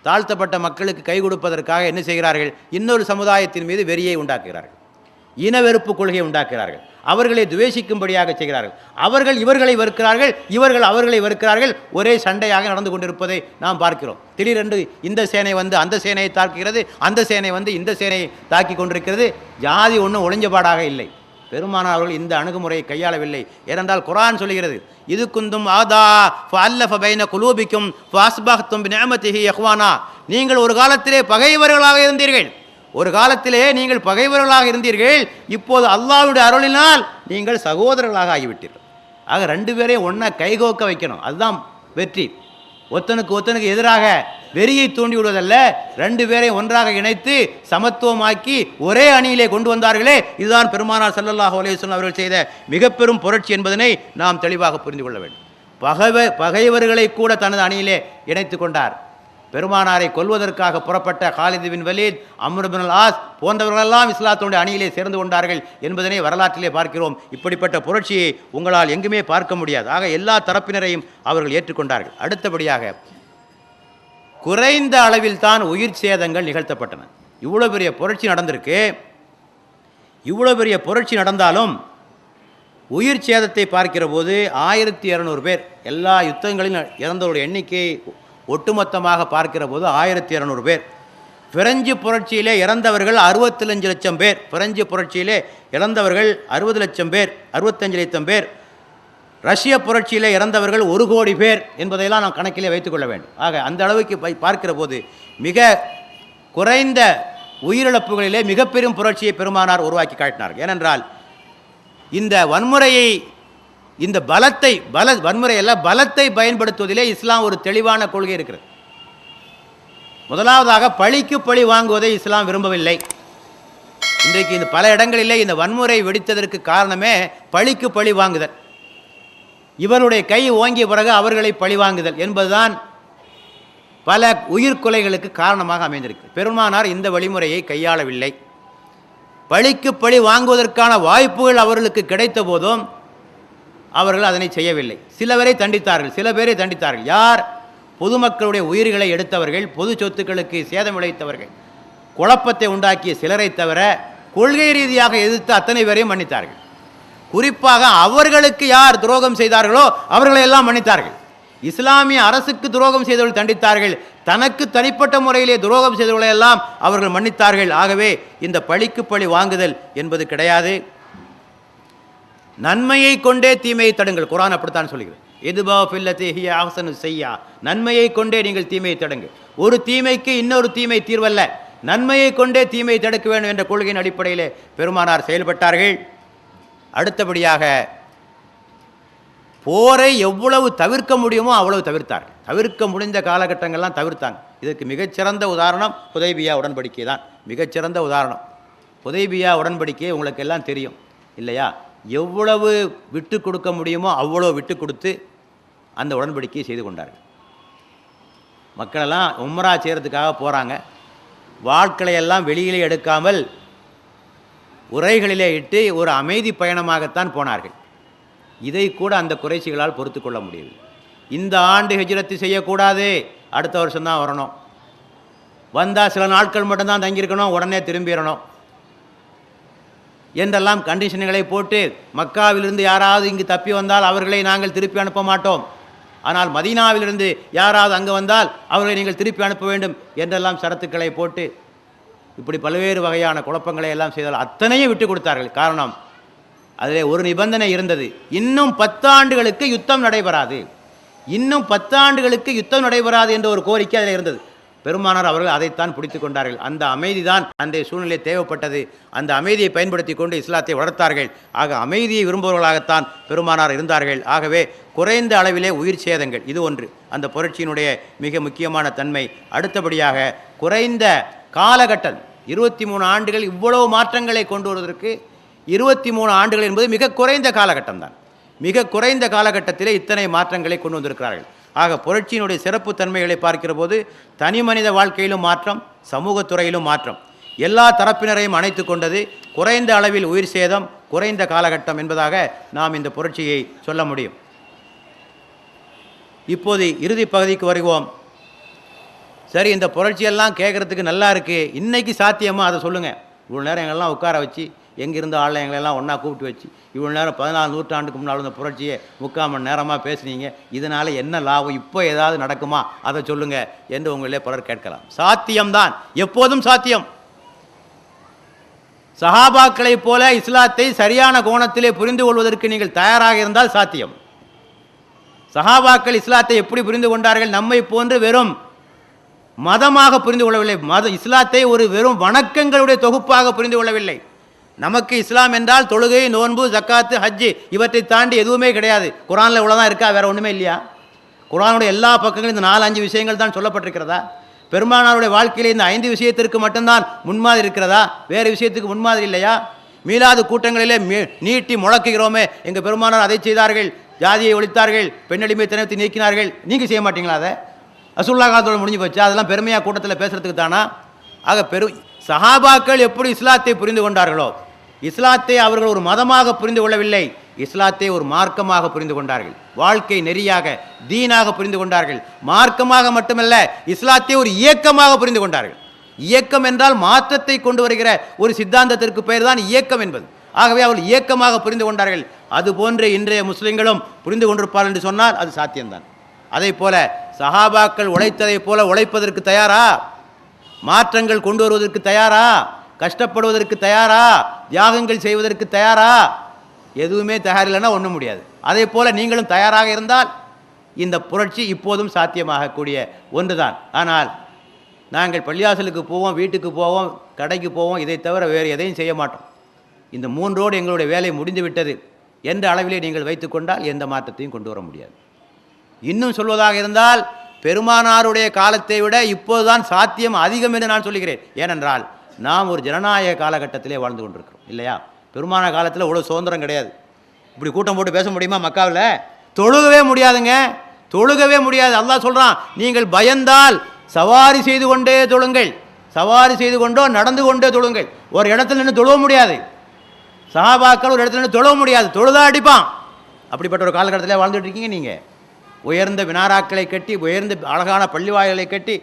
தாழ்த்தப்பட்ட மக்களுக்கு கை கொடுப்பதற்காக என்ன செய்கிறார்கள்? இன்னொரு சமுதாயத்தின் மீது வெறியை உண்டாக்குகிறார்கள், இன வெறுப்பு கொள்கையை உண்டாக்குகிறார்கள், அவர்களை துவேஷிக்கும்படியாக செய்கிறார்கள். அவர்கள் இவர்களை வெறுக்கிறார்கள், இவர்கள் அவர்களை வெறுக்கிறார்கள். ஒரே சண்டையாக நடந்து கொண்டிருப்பதை நாம் பார்க்கிறோம். திடீரென்று இந்த சேனை வந்து அந்த சேனையை தாக்குகிறது, அந்த சேனை வந்து இந்த சேனையை தாக்கி கொண்டிருக்கிறது. ஜாதி ஒன்றும் ஒளிஞ்சபாடாக இல்லை. பெருமானார் அவர்கள் இந்த அணுகுமுறையை கையாளவில்லை. ஏனென்றால் குர்ஆன் சொல்கிறது, இது குந்தும் ஆதா ஃபஅல்லஃப பைன குலூபிக்கும் ஃபஅஸ்பஹ்தும் பிநிஅமதிஹி இஹ்வானா. நீங்கள் ஒரு காலத்திலே பகைவர்களாக இருந்தீர்கள், இப்போது அல்லாஹ்வுடைய அருளினால் நீங்கள் சகோதரர்களாக ஆகிவிட்டீர்கள். ஆக ரெண்டு பேரையும் ஒன்றா கைகோக்க வைக்கணும், அதுதான் வெற்றி. ஒருத்தனுக்கு எதிராக வெறியை தூண்டி விடுவதல்ல, ரெண்டு பேரையும் ஒன்றாக இணைத்து சமத்துவமாக்கி ஒரே அணியிலே கொண்டு வந்தார்களே, இதுதான் பெருமானார் ஸல்லல்லாஹு அலைஹி வஸல்லம் அவர்கள் செய்த மிக பெரும் புரட்சி என்பதனை நாம் தெளிவாக புரிந்து கொள்ள வேண்டும். பகைவர்களை கூட தனது அணியிலே இணைத்து கொண்டார். பெருமானாரை கொல்வதற்காக புறப்பட்ட காலித் பின் வலீத், அம்ர் பின் ஆஸ் போன்றவர்களெல்லாம் இஸ்லாத்தினுடைய அணியிலே சேர்ந்து கொண்டார்கள் என்பதனை வரலாற்றிலே பார்க்கிறோம். இப்படிப்பட்ட புரட்சியை உங்களால் எங்குமே பார்க்க முடியாது. ஆக எல்லா தரப்பினரையும் அவர்கள் ஏற்றுக்கொண்டார்கள். அடுத்தபடியாக குறைந்த அளவில் தான் உயிர் சேதங்கள் நிகழ்த்தப்பட்டன. இவ்வளோ பெரிய புரட்சி நடந்திருக்கு. இவ்வளோ பெரிய புரட்சி நடந்தாலும் உயிர் சேதத்தை பார்க்கிற போது 1200 பேர், எல்லா யுத்தங்களிலும் இறந்தவருடைய எண்ணிக்கை ஒட்டுமொத்தமாக பார்க்கிற போது 1200 பேர். பிரெஞ்சு புரட்சியிலே இறந்தவர்கள் 65 லட்சம் பேர். பிரெஞ்சு புரட்சியிலே இறந்தவர்கள் 60 லட்சம் பேர், 65 லட்சம் பேர். ரஷ்ய புரட்சியிலே இறந்தவர்கள் 1 கோடி பேர் என்பதையெல்லாம் நாம் கணக்கிலே வைத்துக்கொள்ள வேண்டும். ஆக அந்த அளவுக்கு பார்க்கிற போது மிக குறைந்த உயிரிழப்புகளிலே மிக பெரும் புரட்சியை பெருமானார் உருவாக்கி காட்டினார். ஏனென்றால் இந்த வன்முறையை, இந்த வன்முறையல்ல பலத்தை பயன்படுத்துவதிலே இஸ்லாம் ஒரு தெளிவான கொள்கை இருக்கிறது. முதலாவதாக பழிக்கு பழி வாங்குவதை இஸ்லாம் விரும்பவில்லை. இன்றைக்கு இந்த பல இடங்களிலே இந்த வன்முறை வெடித்ததற்கு காரணமே பழிக்கு பழி வாங்குதல், இவருடைய கை ஓங்கிய பிறகு அவர்களை பழி வாங்குதல் என்பதுதான் பல உயிர்கொலைகளுக்கு காரணமாக அமைந்திருக்கு. பெருமானார் இந்த வழிமுறையை கையாளவில்லை. பழிக்கு பழி வாங்குவதற்கான வாய்ப்புகள் அவர்களுக்கு கிடைத்த போதும் அவர்கள் அதனை செய்யவில்லை. சில பேரை தண்டித்தார்கள். யார்? பொதுமக்களுடைய உயிர்களை எடுத்தவர்கள், பொது சொத்துக்களுக்கு சேதம் விளைவித்தவர்கள், குழப்பத்தை உண்டாக்கிய சிலரை தவிர கொள்கை ரீதியாக எதிர்த்து அத்தனை பேரையும் மன்னித்தார்கள். குறிப்பாக அவர்களுக்கு யார் துரோகம் செய்தார்களோ அவர்களை எல்லாம் மன்னித்தார்கள். இஸ்லாமிய அரசுக்கு துரோகம் செய்தவர்கள் தண்டித்தார்கள், தனக்கு தனிப்பட்ட முறையிலே துரோகம் செய்தவர்களை எல்லாம் அவர்கள் மன்னித்தார்கள். ஆகவே இந்த பழிக்கு பழி வாங்குதல் என்பது கிடையாது. நன்மையை கொண்டே தீமையை தடுங்கள். குர்ஆன் அப்படித்தான் சொல்கிறது. இதுபா ஃபில்லதி ஹிய அஹ்ஸனு ஸய்யா, நன்மையை கொண்டே நீங்கள் தீமையை தடுங்கள். ஒரு தீமைக்கு இன்னொரு தீமை தீர்வல்ல, நன்மையை கொண்டே தீமையை தடுக்க வேண்டும் என்ற கொள்கையின் அடிப்படையிலே பெருமானார் செயல்பட்டார்கள். அடுத்தபடியாக போரை எவ்வளவு தவிர்க்க முடியுமோ அவ்வளவு தவிர்த்தார். தவிர்க்க முடிந்த காலகட்டங்கள்லாம் தவிர்த்தாங்க. இதற்கு மிகச்சிறந்த உதாரணம் ஹுதைபியா உடன்படிக்கை தான். மிகச்சிறந்த உதாரணம் ஹுதைபியா உடன்படிக்கை. உங்களுக்கு எல்லாம் தெரியும் இல்லையா? எவ்வளவு விட்டு கொடுக்க முடியுமோ அவ்வளோ விட்டு கொடுத்து அந்த உடன்படிக்கையை செய்து கொண்டார்கள். மக்களெல்லாம் உம்ரா செய்கிறதுக்காக போகிறாங்க. வாட்களையெல்லாம் வெளியிலே எடுக்காமல் உரைகளிலே இட்டு ஒரு அமைதி பயணமாகத்தான் போனார்கள். இதை கூட அந்த குறைஷிகளால் பொறுத்து கொள்ள முடியவில்லை. இந்த ஆண்டு ஹிஜ்ரத்து செய்யக்கூடாது, அடுத்த வருஷம்தான் வரணும், வந்தால் சில நாட்கள் மட்டும்தான் தங்கியிருக்கணும், உடனே திரும்பிடணும் என்றெல்லாம் கண்டிஷன்களை போட்டு மக்காவிலிருந்து யாராவது இங்கு தப்பி வந்தால் அவர்களை நாங்கள் திருப்பி அனுப்ப மாட்டோம், ஆனால் மதீனாவிலிருந்து யாராவது அங்கே வந்தால் அவர்களை நீங்கள் திருப்பி அனுப்ப வேண்டும் என்றெல்லாம் ஷரத்துக்களை போட்டு இப்படி பல்வேறு வகையான குழப்பங்களை எல்லாம் செய்தால் அத்தனையும் விட்டு கொடுத்தார்கள். காரணம், அதில் ஒரு நிபந்தனை இருந்தது. இன்னும் 10 ஆண்டுகளுக்கு யுத்தம் நடைபெறாது, இன்னும் 10 ஆண்டுகளுக்கு யுத்தம் நடைபெறாது என்ற ஒரு கோரிக்கை அதில் இருந்தது. பெருமானார் அவர்கள் அதைத்தான் பிடித்து கொண்டார்கள். அந்த அமைதி தான் அன்றைய சூழ்நிலை தேவைப்பட்டது. அந்த அமைதியை பயன்படுத்தி கொண்டு இஸ்லாத்தை வளர்த்தார்கள். ஆக அமைதியை விரும்புபவர்களாகத்தான் பெருமானார் இருந்தார்கள். ஆகவே குறைந்த அளவிலே உயிர் சேதங்கள், இது ஒன்று அந்த புரட்சியினுடைய மிக முக்கியமான தன்மை. அடுத்தபடியாக குறைந்த காலகட்டம், 23 ஆண்டுகள் இவ்வளவு மாற்றங்களை கொண்டு வருவதற்கு 23 ஆண்டுகள் என்பது மிக குறைந்த காலகட்டம் தான். மிக குறைந்த காலகட்டத்திலே இத்தனை மாற்றங்களை கொண்டு வந்திருக்கிறார்கள். ஆக புரட்சியினுடைய சிறப்பு தன்மைகளை பார்க்கிற போது தனி மனித வாழ்க்கையிலும் மாற்றம், சமூகத்துறையிலும் மாற்றம், எல்லா தரப்பினரையும் அணைத்து கொண்டது, குறைந்த அளவில் உயிர் சேதம், குறைந்த காலகட்டம் என்பதாக நாம் இந்த புரட்சியை சொல்ல முடியும். இப்போது இறுதி பகுதிக்கு வருவோம். சரி, இந்த புரட்சியெல்லாம் கேட்குறதுக்கு நல்லா இருக்குது, இன்றைக்கி சாத்தியமாக அதை சொல்லுங்கள். இவ்வளோ நேரம் எங்களெல்லாம் உட்கார வச்சு, எங்கிருந்த ஆளை எங்களெல்லாம் ஒன்றா கூப்பிட்டு வச்சு இவ்வளோ நேரம் 14 நூற்றாண்டுக்கு முன்னால் இந்த புரட்சியை 3/4 மணி நேரமாக பேசுனீங்க, இதனால் என்ன லாபம், இப்போ ஏதாவது நடக்குமா, அதை சொல்லுங்கள் என்று உங்களே பலர் கேட்கலாம். சாத்தியம்தான், எப்போதும் சாத்தியம். சஹாபாக்களைப் போல இஸ்லாத்தை சரியான கோணத்திலே புரிந்து கொள்வதற்கு நீங்கள் தயாராக இருந்தால் சாத்தியம். சஹாபாக்கள் இஸ்லாத்தை எப்படி புரிந்து கொண்டார்கள்? நம்மை போன்று வெறும் மதமாக புரிந்து கொள்ளவில்லை. இஸ்லாத்தை ஒரு வெறும் வணக்கங்களுடைய தொகுப்பாக புரிந்து கொள்ளவில்லை. நமக்கு இஸ்லாம் என்றால் தொழுகை, நோன்பு, ஜக்காத்து, ஹஜ்ஜு, இவற்றை தாண்டி எதுவுமே கிடையாது. குர்ஆனில் இவ்வளோதான் இருக்கா? வேறு ஒன்றுமே இல்லையா? குர்ஆனுடைய எல்லா பக்கங்களும் இந்த 4-5 விஷயங்கள் தான் சொல்லப்பட்டிருக்கிறதா? பெருமானாருடைய வாழ்க்கையிலே இந்த 5 விஷயத்திற்கு மட்டும்தான் முன்மாதிரி இருக்கிறதா? வேறு விஷயத்துக்கு முன்மாதிரி இல்லையா? மீளாது கூட்டங்களிலே நீட்டி முழக்குகிறோமே, எங்கள் பெருமானார் அதை செய்தார்கள், ஜாதியை ஒழித்தார்கள், பெண்ணடிமைத்தனத்தை நீக்கினார்கள். நீங்கள் செய்ய மாட்டீங்களா? அதை ரசூலுல்லாஹ் காலத்தோடு முடிஞ்சு போச்சு. அதெல்லாம் பெருமையாக கூட்டத்தில் பேசுறதுக்கு தானா? ஆக சஹாபாக்கள் எப்படி இஸ்லாத்தை புரிந்து கொண்டார்களோ, இஸ்லாத்தை அவர்கள் ஒரு மதமாக புரிந்து கொள்ளவில்லை, இஸ்லாத்தை ஒரு மார்க்கமாக புரிந்து கொண்டார்கள். வாழ்க்கை நெறியாக, தீனாக புரிந்து கொண்டார்கள். மார்க்கமாக மட்டுமல்ல, இஸ்லாத்தை ஒரு இயக்கமாக புரிந்து கொண்டார்கள். இயக்கம் என்றால் மாற்றத்தை கொண்டு வருகிற ஒரு சித்தாந்தத்திற்கு பெயர் தான் இயக்கம் என்பது. ஆகவே அவர்கள் இயக்கமாக புரிந்து கொண்டார்கள். அதுபோன்று இன்றைய முஸ்லிம்களும் புரிந்து கொண்டிருப்பார் என்று சொன்னால் அது சாத்தியம்தான். அதை போல சஹாபாக்கள் உழைத்ததை போல உழைப்பதற்கு தயாரா? மாற்றங்கள் கொண்டு வருவதற்கு தயாரா? கஷ்டப்படுவதற்கு தயாரா? தியாகங்கள் செய்வதற்கு தயாரா? எதுவுமே தயாரில்லைன்னா ஒன்றும் முடியாது. அதே போல நீங்களும் தயாராக இருந்தால் இந்த புரட்சி இப்போதும் சாத்தியமாகக்கூடிய ஒன்றுதான். ஆனால் நாங்கள் பள்ளியாசலுக்கு போவோம், வீட்டுக்கு போவோம், கடைக்கு போவோம், இதை தவிர வேறு எதையும் செய்ய மாட்டோம், இந்த 3ஓடு எங்களுடைய வேலை முடிந்து விட்டது என்ற அளவிலே நீங்கள் வைத்துக்கொண்டால் எந்த மாற்றத்தையும் கொண்டு வர முடியாது. இன்னும் சொல்வதாக இருந்தால் பெருமானாருடைய காலத்தை விட இப்போதுதான் சாத்தியம் அதிகம் என்று நான் சொல்லுகிறேன். ஏனென்றால் நாம் ஒரு ஜனநாயக காலகட்டத்திலே வாழ்ந்து கொண்டிருக்கிறோம் இல்லையா? பெருமான காலத்தில் இவ்வளோ சுதந்திரம் கிடையாது. இப்படி கூட்டம் போட்டு பேச முடியுமா? மக்காவில் தொழுகவே முடியாதுங்க, தொழுகவே முடியாது. அல்லாஹ் சொல்கிறான், நீங்கள் பயந்தால் சவாரி செய்து கொண்டே தொழுங்கள், சவாரி செய்து கொண்டோ நடந்து கொண்டே தொழுங்கள். ஒரு இடத்துல நின்று தொழுவ முடியாது. சஹாபாக்கள் ஒரு இடத்துல நின்று தொழுவ முடியாது, தொழுதா அடிப்பான். அப்படிப்பட்ட ஒரு காலகட்டத்தில் வாழ்ந்துட்டு இருக்கீங்க நீங்கள். உயர்ந்த வினாராக்களை கட்டி, உயர்ந்த அழகான பள்ளிவாய்களை கட்டி,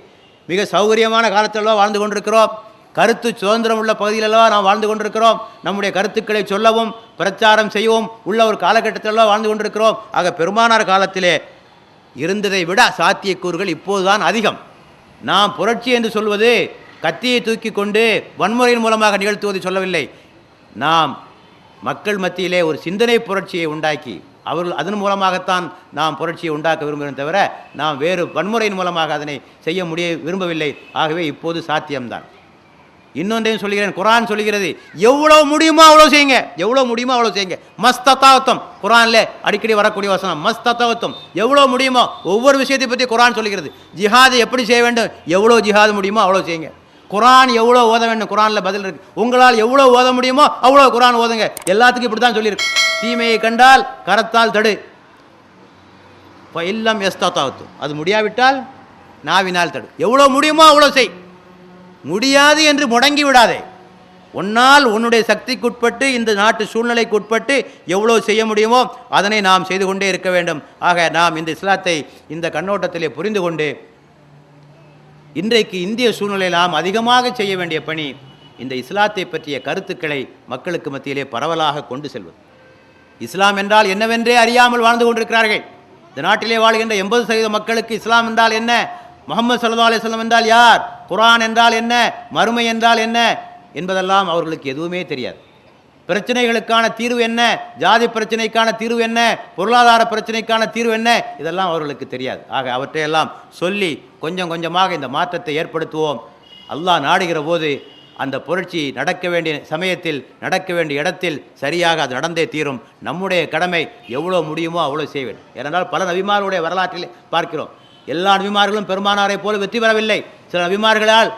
மிக சௌகரியமான காலத்திலெல்லாம் வாழ்ந்து கொண்டிருக்கிறோம். கருத்து சுதந்திரம் உள்ள பகுதியிலெல்லாம் நாம் வாழ்ந்து கொண்டிருக்கிறோம். நம்முடைய கருத்துக்களை சொல்லவும் பிரச்சாரம் செய்யவும் உள்ள ஒரு காலகட்டத்திலெல்லாம் வாழ்ந்து கொண்டிருக்கிறோம். ஆக பெருமானார் காலத்திலே இருந்ததை விட சாத்தியக்கூறுகள் இப்போதுதான் அதிகம். நாம் புரட்சி என்று சொல்வது கத்தியை தூக்கி கொண்டு வன்முறையின் மூலமாக நிகழ்த்துவதை சொல்லவில்லை. நாம் மக்கள் மத்தியிலே ஒரு சிந்தனை புரட்சியை உண்டாக்கி அவர்கள் அதன் மூலமாகத்தான் நாம் புரட்சியை உண்டாக்க விரும்புகிறோம் தவிர நாம் வேறு வன்முறையின் மூலமாக அதனை செய்ய விரும்பவில்லை. ஆகவே இப்போது சாத்தியம்தான். இன்னொன்றையும் சொல்கிறேன், குரான் சொல்கிறது, எவ்வளோ முடியுமோ அவ்வளோ செய்யுங்க, எவ்வளோ முடியுமோ அவ்வளோ செய்யுங்க. மஸ்தத்தாவத்தம், குரானில் அடிக்கடி வரக்கூடிய வசனம் மஸ்தத்தாவத்தம், எவ்வளோ முடியுமோ. ஒவ்வொரு விஷயத்தை பற்றி குரான் சொல்கிறது. ஜிஹாது எப்படி செய்ய வேண்டும், எவ்வளோ ஜிஹாது முடியுமோ அவ்வளோ செய்யுங்க. குரான் எவ்வளோ ஓத வேண்டும், குரானில் பதில் இருக்கு. உங்களால் எவ்வளோ ஓத முடியுமோ அவ்வளோ குரான் ஓதுங்க. எல்லாத்துக்கும் இப்படி தான் சொல்லியிருக்கு. தீமையை கண்டால் கரத்தால் தடு, இல்லம் எஸ்தாத்தாவத்து, அது முடியாவிட்டால் நாவினால் தடு. எவ்வளோ முடியுமோ அவ்வளோ செய், முடியாது என்று முடங்கி விடாதே. உன்னால் உன்னுடைய சக்திக்குட்பட்டு இந்த நாட்டு சூழ்நிலைக்கு உட்பட்டு எவ்வளோ செய்ய முடியுமோ அதனை நாம் செய்து கொண்டே இருக்க வேண்டும். ஆக நாம் இந்த இஸ்லாத்தை இந்த கண்ணோட்டத்திலே புரிந்து கொண்டு இன்றைக்கு இந்திய சூழ்நிலையில் நாம் அதிகமாக செய்ய வேண்டிய பணி இந்த இஸ்லாத்தை பற்றிய கருத்துக்களை மக்களுக்கு மத்தியிலே பரவலாக கொண்டு செல்வது. இஸ்லாம் என்றால் என்னவென்றே அறியாமல் வாழ்ந்து கொண்டிருக்கிறார்கள். இந்த நாட்டிலே வாழ்கின்ற 80% மக்களுக்கு இஸ்லாம் என்றால் என்ன, முஹம்மது ஸல்லல்லாஹு அலைஹி வஸல்லம் என்றால் யார், குர்ஆன் என்றால் என்ன, மறுமை என்றால் என்ன என்பதெல்லாம் அவர்களுக்கு எதுவுமே தெரியாது. பிரச்சனைகளுக்கான தீர்வு என்ன, ஜாதி பிரச்சனைக்கான தீர்வு என்ன, பொருளாதார பிரச்சனைக்கான தீர்வு என்ன, இதெல்லாம் அவர்களுக்கு தெரியாது. ஆக அவற்றையெல்லாம் சொல்லி கொஞ்சம் கொஞ்சமாக இந்த மாற்றத்தை ஏற்படுத்துவோம். அல்லாஹ் நாடுகிற போது அந்த புரட்சி நடக்க வேண்டிய சமயத்தில் நடக்க வேண்டிய இடத்தில் சரியாக அது நடந்தே தீரும். நம்முடைய கடமை எவ்வளோ முடியுமோ அவ்வளோ செய்ய வேண்டும். ஏனென்றால் பல நபிமார்களுடைய வரலாற்றில் பார்க்கிறோம், எல்லா நபிமார்களும் பெருமானாரை போல வெற்றி பெறவில்லை. சில நபிமார்களால்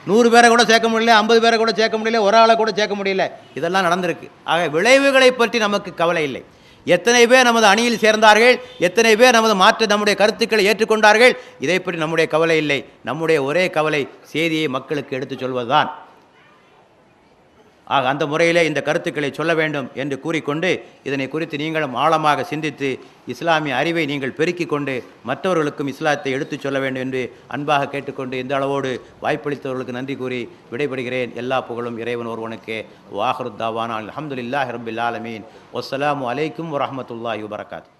100 பேரை கூட சேர்க்க முடியல, 50 பேரை கூட சேர்க்க முடியல, ஒரு ஆளை கூட சேர்க்க முடியல. இதெல்லாம் நடந்திருக்கு. ஆக விளைவுகளை பற்றி நமக்கு கவலை இல்லை. எத்தனை பேர் நமது அணியில் சேர்ந்தார்கள், எத்தனை பேர் நம்முடைய கருத்துக்களை ஏற்றுக்கொண்டார்கள், இதை பற்றி நம்முடைய கவலை இல்லை. நம்முடைய ஒரே கவலை செய்தியை மக்களுக்கு எடுத்துச் சொல்வதுதான். ஆக அந்த முறையிலே இந்த கருத்துக்களை சொல்ல வேண்டும் என்று கூறிக்கொண்டு இதனை குறித்து நீங்களும் ஆழமாக சிந்தித்து இஸ்லாமிய அறிவை நீங்கள் பெருக்கிக் கொண்டு மற்றவர்களுக்கும் இஸ்லாத்தை எடுத்துச் சொல்ல வேண்டும் என்று அன்பாக கேட்டுக்கொண்டு இந்த அளவோடு வாய்ப்பளித்தவர்களுக்கு நன்றி கூறி விடைபெறுகிறேன். எல்லா புகழும் இறைவன் ஒருவனுக்கே. வாஹிரு தாவானா அல்ஹம்துலில்லாஹி ரப்பில் ஆலமீன். வஸ்ஸலாமு அலைக்கும் வரஹ்மத்துல்லாஹி வபரகாத்துஹு.